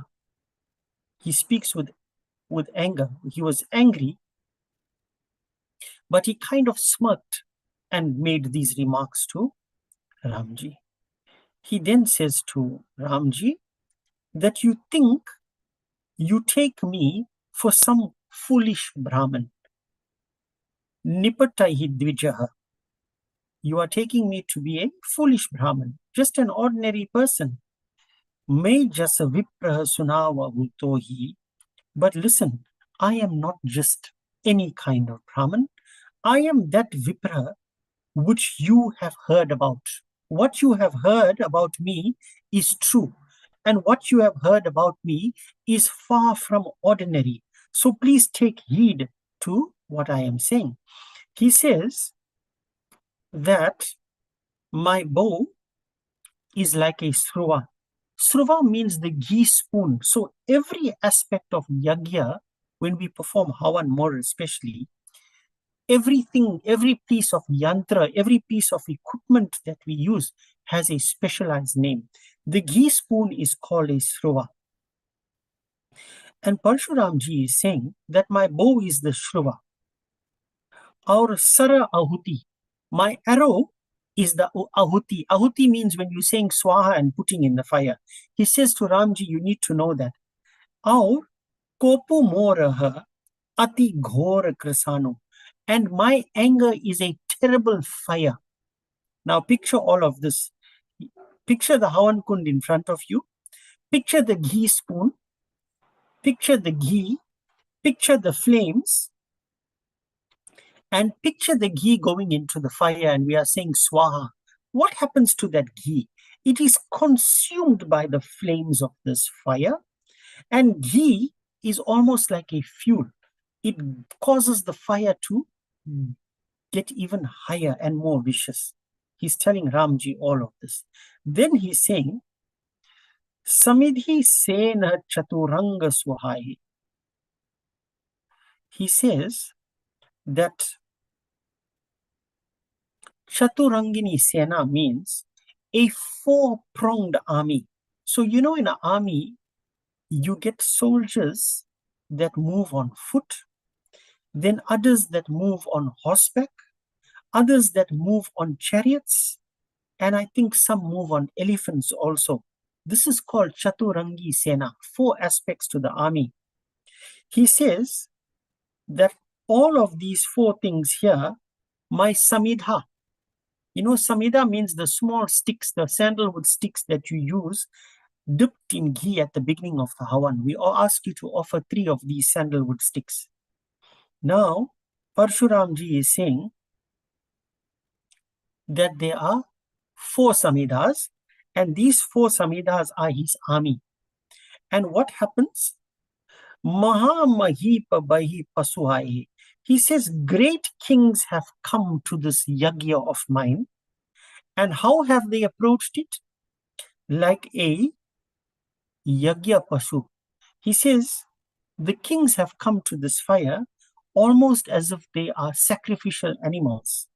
He speaks with anger. He was angry, but he kind of smirked and made these remarks to Ramji. He then says to Ramji that you think you take me for some foolish Brahmin. Nipataihi dvijaha. You are taking me to be a foolish Brahmin, just an ordinary person. May jasa vipraha sunava bhutohi. But listen, I am not just any kind of Brahmin. I am that Vipra which you have heard about. What you have heard about me is true. And what you have heard about me is far from ordinary. So please take heed to what I am saying. He says that my bow is like a sruva. Sruva means the ghee spoon. So every aspect of yagya, when we perform havan more especially, everything, every piece of yantra, every piece of equipment that we use has a specialized name. The ghee spoon is called a sruva. And Parshuramji is saying that my bow is the shruva. Our sara ahuti, my arrow is the ahuti. Ahuti means when you're saying swaha and putting in the fire. He says to Ramji, you need to know that. Our kopu moraha ati ghor krasano. And my anger is a terrible fire. Now picture all of this. Picture the Havan Kund in front of you. Picture the ghee spoon. Picture the ghee. Picture the flames. And picture the ghee going into the fire, and we are saying swaha. What happens to that ghee? It is consumed by the flames of this fire. And ghee is almost like a fuel. It causes the fire to get even higher and more vicious. He's telling Ramji all of this. Then he's saying, Samidhi Sena Chaturanga Swahai. He says that Chaturangini Sena means a four-pronged army. So, in an army, you get soldiers that move on foot, then others that move on horseback, others that move on chariots, and I think some move on elephants also. This is called Chaturangi Sena, four aspects to the army. He says that all of these four things here, my samidha. Samidha means the small sticks, the sandalwood sticks that you use dipped in ghee at the beginning of the Havan. We all ask you to offer 3 of these sandalwood sticks. Now, Parshuramji is saying that there are 4 samidhas, and these 4 samidhas are his army. And what happens? Maha Mahipa Bahi Pasuhai. He says, great kings have come to this yagya of mine. And how have they approached it? Like a yagya pasu. He says, The kings have come to this fire almost as if they are sacrificial animals.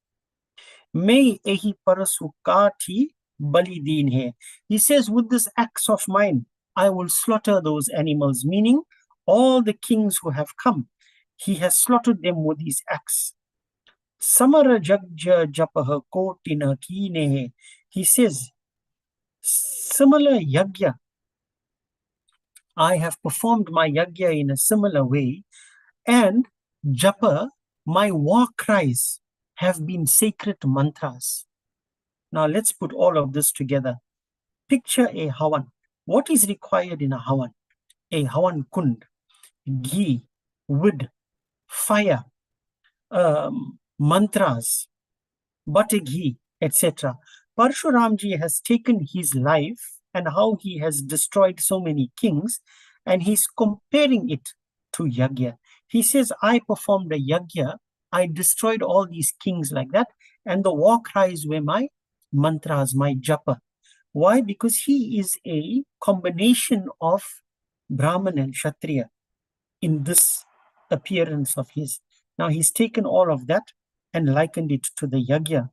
May ehi parasukati balidin hai. He says, with this axe of mine, I will slaughter those animals, meaning all the kings who have come. He has slaughtered them with his axe. Samara jagja japaha kotina kine. He says, similar yagya, I have performed my yagya in a similar way, and japa, my war cries, have been sacred mantras. Now let's put all of this together. Picture a havan. What is required in a havan? A havan kund, ghee, wood, fire, mantras, butter ghee, etc. Parshuramji has taken his life and how he has destroyed so many kings, and he's comparing it to yagya. He says, I performed a yagya, I destroyed all these kings like that, and the war cries were my mantras, my japa. Why? Because he is a combination of Brahman and Kshatriya in this appearance of his. Now he's taken all of that and likened it to the yagya.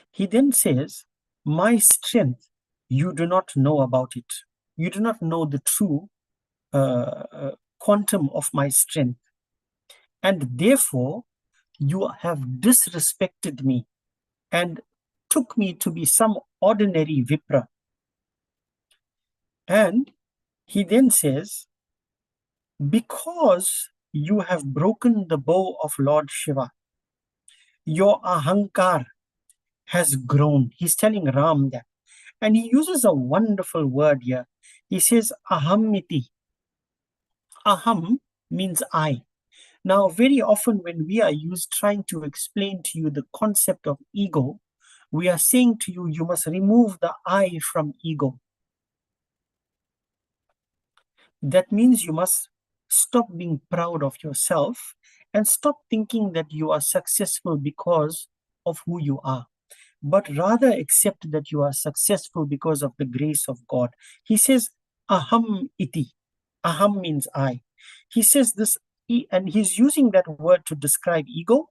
He then says, my strength, you do not know about it. You do not know the true quantum of my strength. And therefore, you have disrespected me and took me to be some ordinary Vipra. And he then says, because you have broken the bow of Lord Shiva, your ahankar has grown. He's telling Ram that. And he uses a wonderful word here. He says, ahamiti. Aham means I. Now, very often when we are used trying to explain to you the concept of ego, we are saying to you, you must remove the I from ego. That means you must stop being proud of yourself and stop thinking that you are successful because of who you are, but rather accept that you are successful because of the grace of God. He says, aham iti. Aham means I. He says this, and he's using that word to describe ego,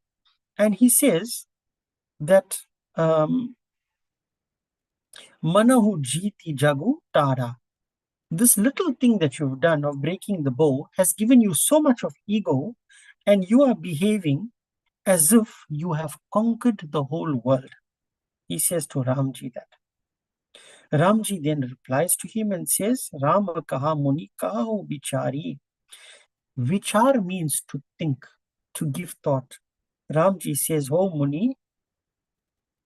and he says that manahu jiti jagu tara. This little thing that you've done of breaking the bow has given you so much of ego, and you are behaving as if you have conquered the whole world. He says to Ramji that. Ramji then replies to him and says, Rama kaha muni kaho bichari. Vichar means to think, to give thought. Ramji says, oh Muni.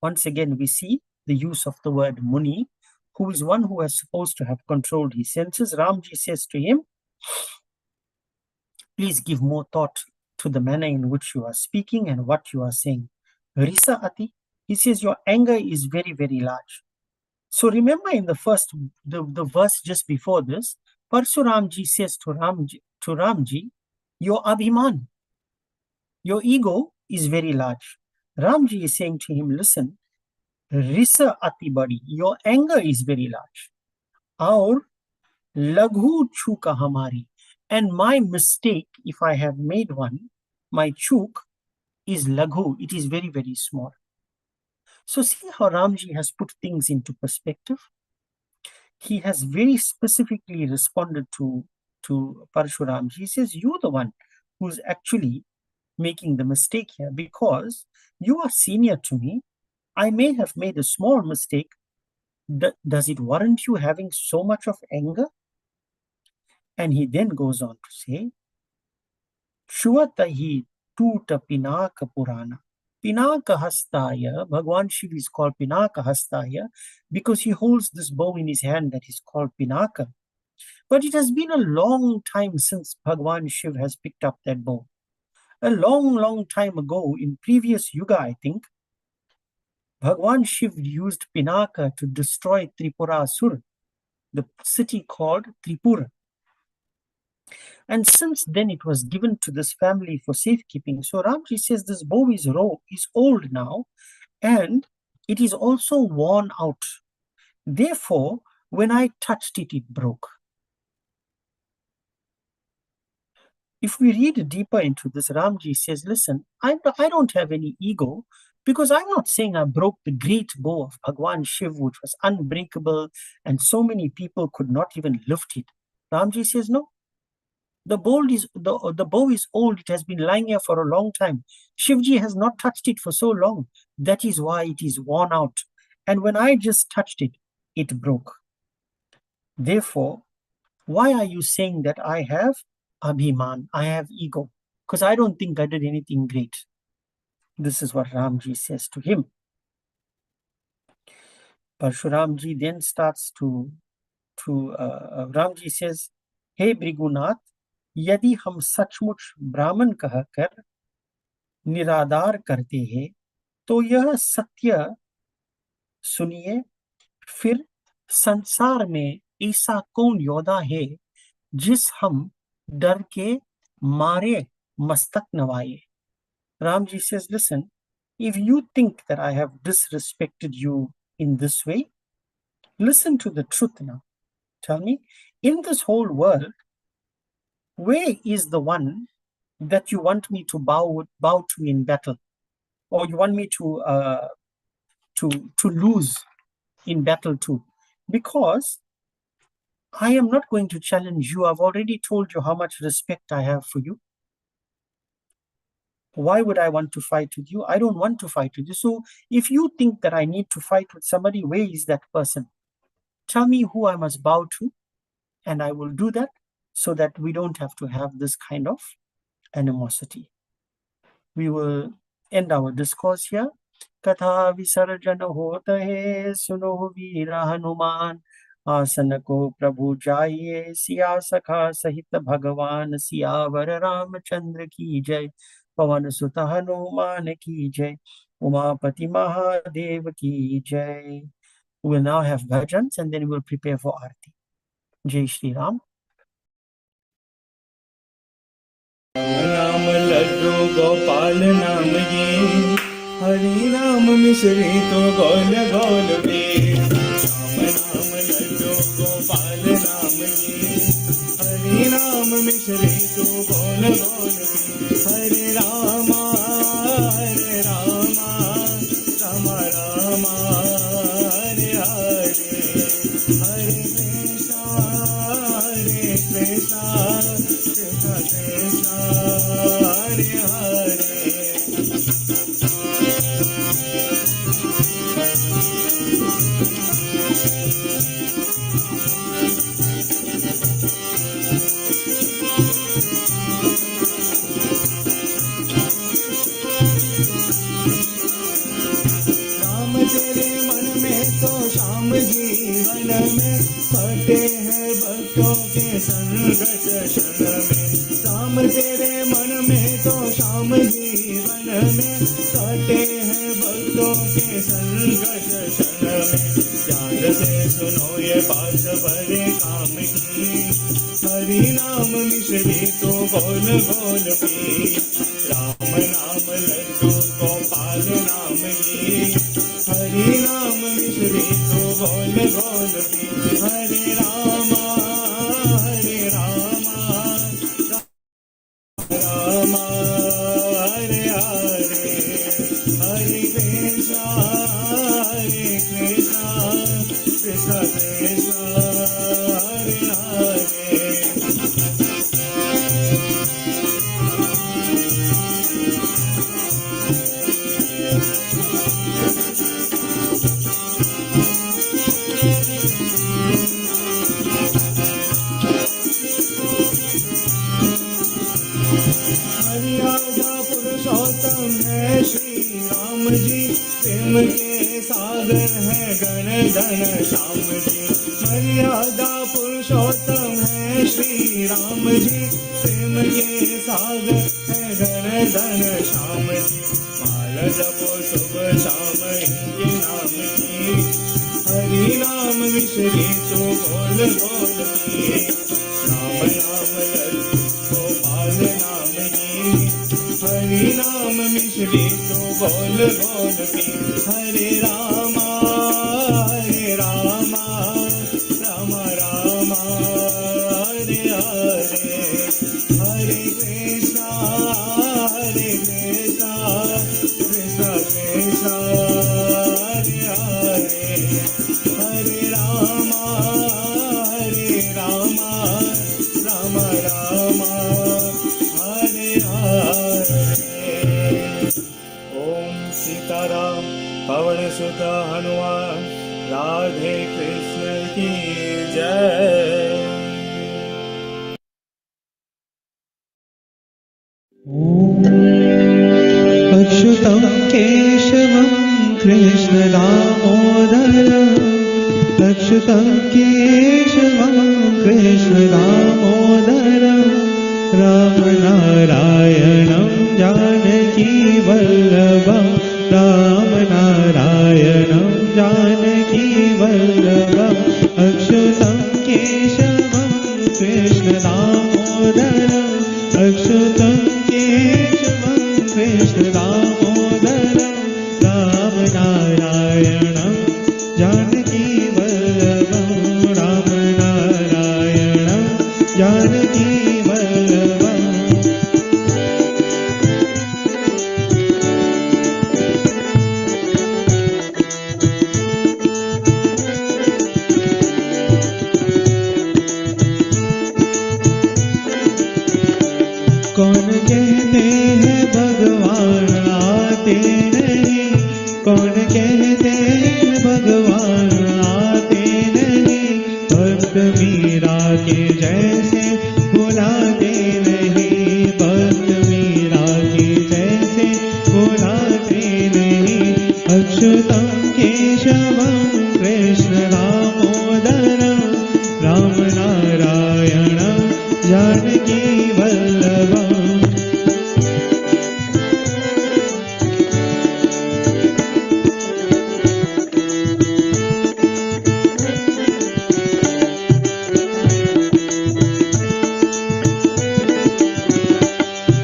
Once again, we see the use of the word Muni, who is one who is supposed to have controlled his senses. Ramji says to him, please give more thought to the manner in which you are speaking and what you are saying. Risa ati, he says, your anger is very, very large. So remember in the first, the verse just before this, Parsuramji says to Ramji, your abhiman, your ego is very large. Ramji is saying to him, listen, Risa ati badi, your anger is very large. Aur laghu chuka hamari, and my mistake, if I have made one, my chuk is laghu, it is very, very small. So see how Ramji has put things into perspective. He has very specifically responded to Parshuram. He says, you're the one who's actually making the mistake here because you are senior to me. I may have made a small mistake. Does it warrant you having so much of anger? And he then goes on to say, Shuvatahi tuta pinaka purana. Pinaka hastaya, Bhagwan Shiv is called Pinaka hastaya because he holds this bow in his hand that is called Pinaka. But it has been a long time since Bhagwan Shiv has picked up that bow. A long, long time ago, in previous Yuga, I think, Bhagwan Shiv used Pinaka to destroy Tripurasura, the city called Tripura. And since then, it was given to this family for safekeeping. So Ramji says this bow is old now, and it is also worn out. Therefore, when I touched it, it broke. If we read deeper into this, Ramji says, listen, I don't have any ego, because I'm not saying I broke the great bow of Bhagwan Shiv, which was unbreakable, and so many people could not even lift it. Ramji says, no. The bow is old. It has been lying here for a long time. Shivji has not touched it for so long. That is why it is worn out. And when I just touched it, it broke. Therefore, why are you saying that I have abhiman, I have ego? Because I don't think I did anything great. This is what Ramji says to him. Parshuramji then starts to Ramji says, Hey Brigunath, यदि हम सचमुच ब्राह्मण कहकर निरादार करते हैं, तो यह सत्य सुनिए, फिर संसार में ऐसा कौन योद्धा है जिस हम डर के मारे मस्तक नवाए. Ramji says, listen, if you think that I have disrespected you in this way, listen to the truth now. Tell me, in this whole world, where is the one that you want me to bow to in battle, or you want me to lose in battle to? Because I am not going to challenge you. I've already told you how much respect I have for you. Why would I want to fight with you? I don't want to fight with you. So if you think that I need to fight with somebody, where is that person? Tell me who I must bow to, and I will do that, so that we don't have to have this kind of animosity. We will end our discourse here. Katha visarjana hota hai, suno veera hanuman, आसन को प्रभु जाइए, सिया सखा सहित भगवान, सियावर रामचंद्र की जय, पवन सुत हनुमान की जय, उमापति महादेव की जय. We will now have bhajans and then we will prepare for arati. Jai Shri Ram. नाम लड्डू गोपाल नाम ये, हरि नाम मिश्री तो गोल गोल पे. नाम लड्डू गोपाल नाम ये, हरि नाम मिश्री तो गोल गोल पे. हरे रामा राम रामा हरे हरे, हरे कृष्णा कृष्णा कृष्णा हरे हरे. राम तेरे मन में तो श्याम जीवन में, कटे हैं भक्तों के संगत क्षण में. राम तेरे मन में तो श्याम जीवन में, कटे हैं भक्तों के संगत क्षण में. ध्यान से सुनो ये बात बड़े काम की, हरि नाम मिश्री तो बोल बोल पी. राम नाम लड्डू गोपाल नाम ये, हरि नाम मिश्री तो बोल बोल पी. हरे रामा रामा हरे हरे, हरे कृष्णा कृष्णा कृष्णा हरे हरे. मर्यादा पुरुषोत्तम है श्री राम जी, प्रेम के सागर है गण धन श्याम जी. मर्यादा पुरुषोत्तम है श्री राम जी, प्रेम के सागर है गण धन श्याम जी. माला जपो शुभ शाम इनके नाम की, हरि नाम मिश्री तो बोल बोल की. राम नाम लड्डू गोपाल नाम ये, हरि नाम मिश्री तो बोल बोल पी. हरे रामा राम राम हरे हरे, हरे Krishna Krishna, Hare Hare, Hare Rama, Rama Rama, Hare Hare. Om Sitaram, Pavan Sutta Hanuman, Radhe Krishna ki Jai. अच्युतं केशवं कृष्ण दामोदरम् अच्युतं केशवं कृष्ण दामोदरम् रामनारायणं जानकी वल्लभं रामनारायणं जानकी वल्लभम् अच्युतं केशवं कृष्ण दामोदरम् अच्युतं केशवं कृष्ण दामोदरं रामनारायणं जानकी वल्लभं रामनारायणं जानकी वल्लभम् कौन कहते हैं भगवान आते नहीं कौन कहते हैं भगवान आते नहीं भक्त मीरा के जैसे बुलाते नहीं भक्त मीरा के जैसे बुलाते नहीं अच्युतं केशवं कृष्ण दामोदरं रामनारायणं जानकी वल्लभम्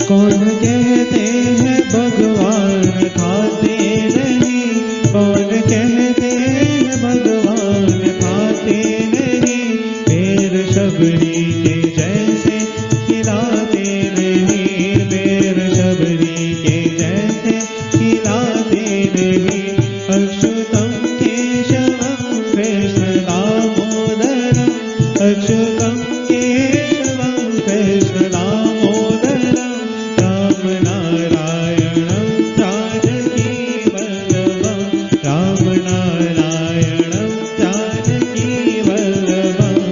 कौन कहते हैं भगवान खाते नहीं कौन कहते हैं भगवान खाते नहीं पैर शबरी के जैसे खिलाते नहीं पैर शबरी के जैसे खिलाते नहीं अच्युतं केशवं कृष्ण दामोदरम् अच्युतं केशवं कृष्ण दामोदरम् रामनारायणं जानकी वल्लभं रामनारायणं जानकी वल्लभम्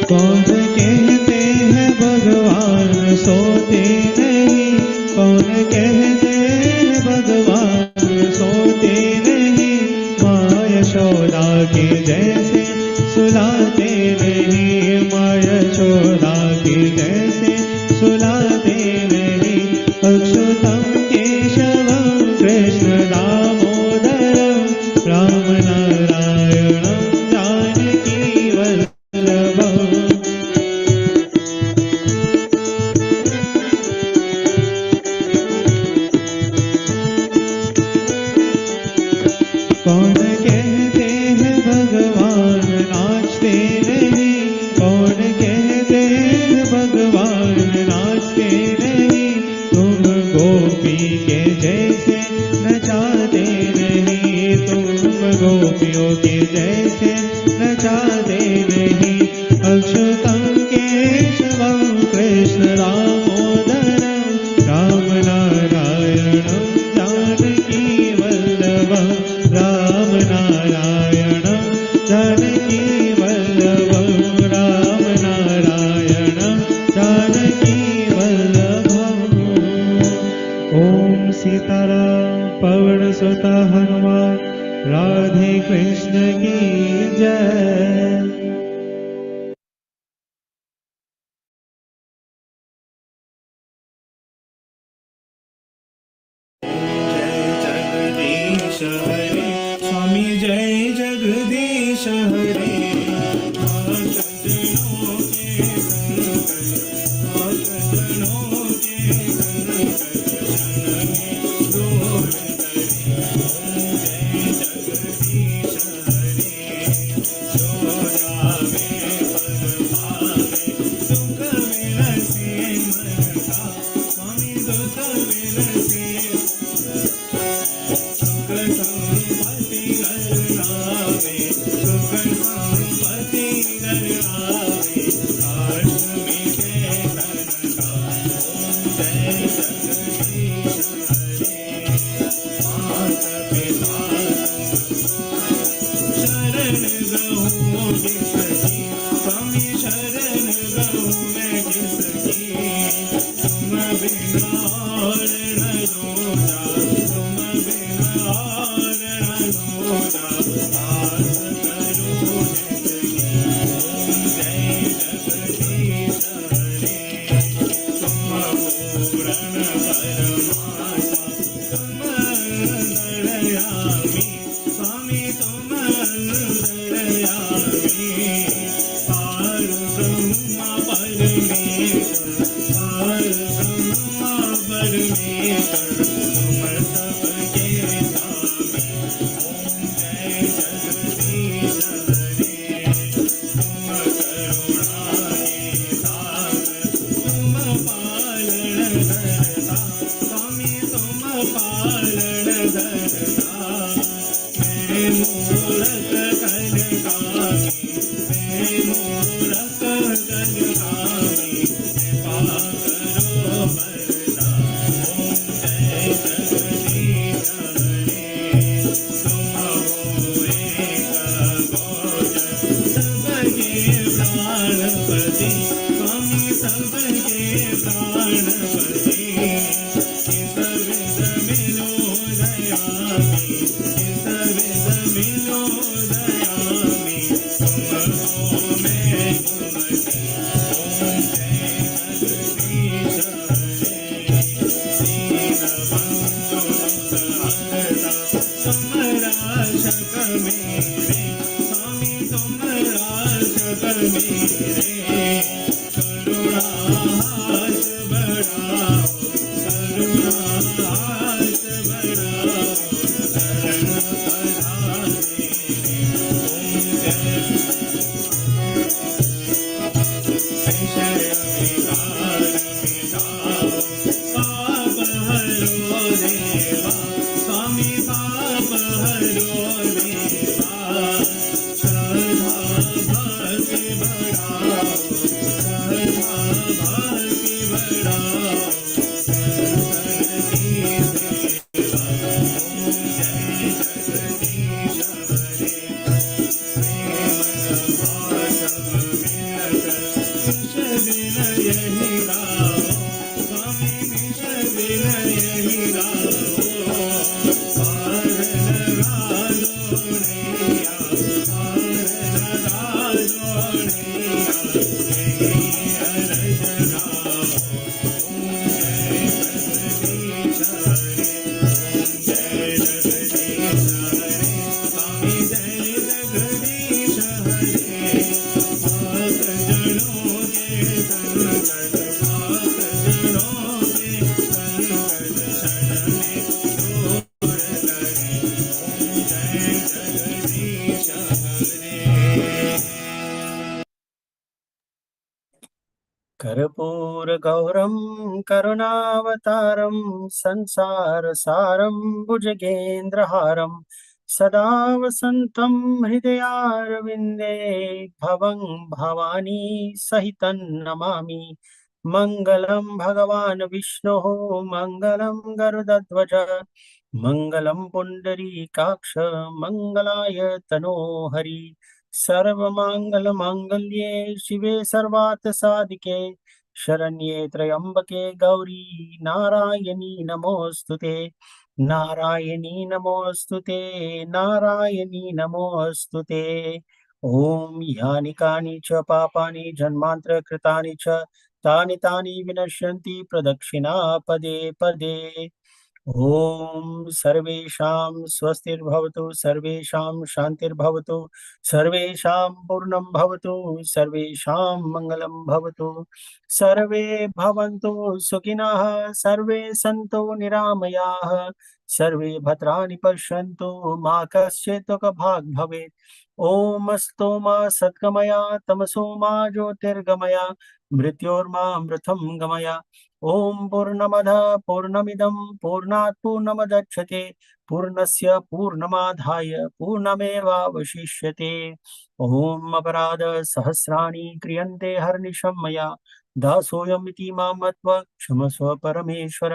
कौन कहते हैं भगवान सोते नहीं कौन कहते हैं भगवान सोते नहीं माँ यशोदा के जैसे सुलाते नहीं माँ यशोदा के जैसे सुलाते नहीं अच्युतं केशवं कृष्ण दामोदरं रामनारायणं जानकी वल्लभम् कौन कहते हैं भगवान नाचते नहीं कौन कहते हैं भगवान नाचते नहीं तुम गोपी के जैसे नचाते नहीं तुम गोपियों के जैसे नचाते नहीं अच्युतं केशवं कृष्ण दामोदरं रामनारायणं जानकी वल्लभं रामनारायणं जानकी वल्लभं रामनारायणं जानकी वल्लभम् ॐ सीताराम पवन सुत हनुमान राधे कृष्ण की जय। जगदीश हरे स्वामी जय जगदीश हरे भक्तजनों के संकट भक्तजनों के संकट क्षण में दूर तुम सबके स्वामी। ओम जय जगदीश हरे, तुम करुणा सागर, तुम पालन धरता स्वामी, तुम पालन धरता। मैं मूरख कनकामी, मैं मूरख कनकामी, कृपा करो वरदा। ओम जय जगदीश हरे, तुम हो एक भोजन सबके प्राणपति स्वामी, सबके प्राणपति। इस विध मिलो दयामी, इस विध मिलो दयामी, तुम हो मैं गुमती। ओम जय जगदीश हरे, दीन बंधु सुत हरता तुम रक्षक मेरे स्वामी, तुम रक्षक मेरे। करुणा हाथ बढ़ाओ, करुणा हाथ बढ़ाओ, शरण पधारे। ओम जय विषय विकार मिटाओ, पाप हरो देवा स्वामी, पाप हरो देवा। श्रद्धा भक्ति बढ़ाओ, श्रद्धा भक्ति बढ़ाओ, दर्शन की सेवा। ओम जय जगदीश हरे, प्रेम भाव सब मिलकर निष दिन यही राहो स्वामी, निष दिन यही राहो। पार लगा दो नैया, पार लगा दो नैया, यही अरज गाओ। ओम जय जगदीश हरे, ओम जय जगदीश हरे स्वामी, जय जगदीश हरे। पाक जनों के संकट, पाक जनों के संकट क्षण में दूर करे। ओम जय जगदीश हरे। कर्पूरगौरं करुणावतारं संसारसारं भुजगेन्द्रहारं सदा वसन्तं हृदयारविन्दे भवं भवानी सहितं नमामि। मङ्गलं भगवान् विष्णुः, मङ्गलं गरुडध्वज, मङ्गलं पुण्डरीकाक्ष, मङ्गलाय तनोहरि। सर्वमङ्गलमाङ्गल्ये शिवे सर्वार्थसाधिके, शरण्ये त्र्यम्बके गौरी नारायणी नमोऽस्तुते, नारायणी नमोऽस्तुते, नारायणी नमोऽस्तुते। ॐ यानि कानि च पापानि जन्मान्तरकृतानि च तानि तानि विनश्यन्ति प्रदक्षिणा पदे पदे। ॐ सर्वेषां स्वस्तिर्भवतु, सर्वेषां शान्तिर्भवतु, सर्वेषां पूर्णं भवतु, सर्वेषां मङ्गलं भवतु। सर्वे भवन्तु सुखिनः, सर्वे सन्तु निरामयाः, सर्वे भद्राणि पश्यन्तु, मा कश्चित् दुःखभाग् भवेत्। ॐ अस्तु मा सद्गमया, तमसो मा ज्योतिर्गमया, मृत्योर्मामृतं गमय। ॐ पूर्णमदः पूर्णमिदं पूर्णात् पूर्णमुदच्यते, पूर्णस्य पूर्णमादाय पूर्णमेवावशिष्यते। ॐ अपराधसहस्राणि क्रियन्ते हर्निशं मया, दासोऽयमिति मां मत्वा क्षमस्व परमेश्वर।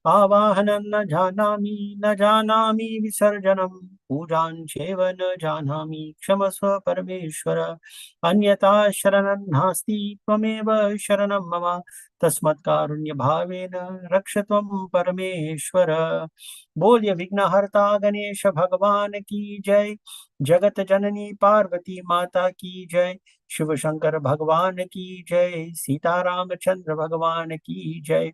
आवाहनं न जानामि, न जानामि विसर्जनं, पूजां चैव न जानामि, क्षमस्व परमेश्वर। अन्यथा शरणं नास्ति, त्वमेव शरणं मम, तस्मत्कारुण्य भावेन रक्ष त्वं परमेश्वर। बोलिए विघ्नहर्ता गणेश भगवान की जय, जगत जननी पार्वती माता की जय, शिव शंकर भगवान की जय, सीता रामचंद्र भगवान की जय।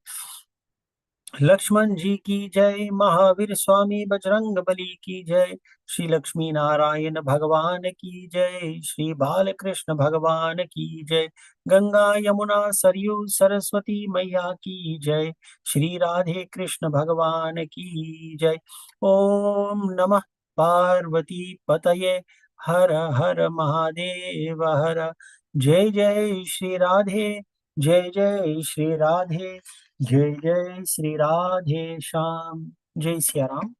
लक्ष्मण जी की जय, महावीर स्वामी बजरंग बली की जय, श्री लक्ष्मी नारायण भगवान की जय, श्री बालकृष्ण भगवान की जय, गंगा यमुना सरयू सरस्वती मैया की जय, श्री राधे कृष्ण भगवान की जय। ओम नमः पार्वती पतये, हर हर महादेव हर। जय जय श्री राधे, जय जय श्री राधे, जय जय श्री राधे श्याम। जय सिया राम।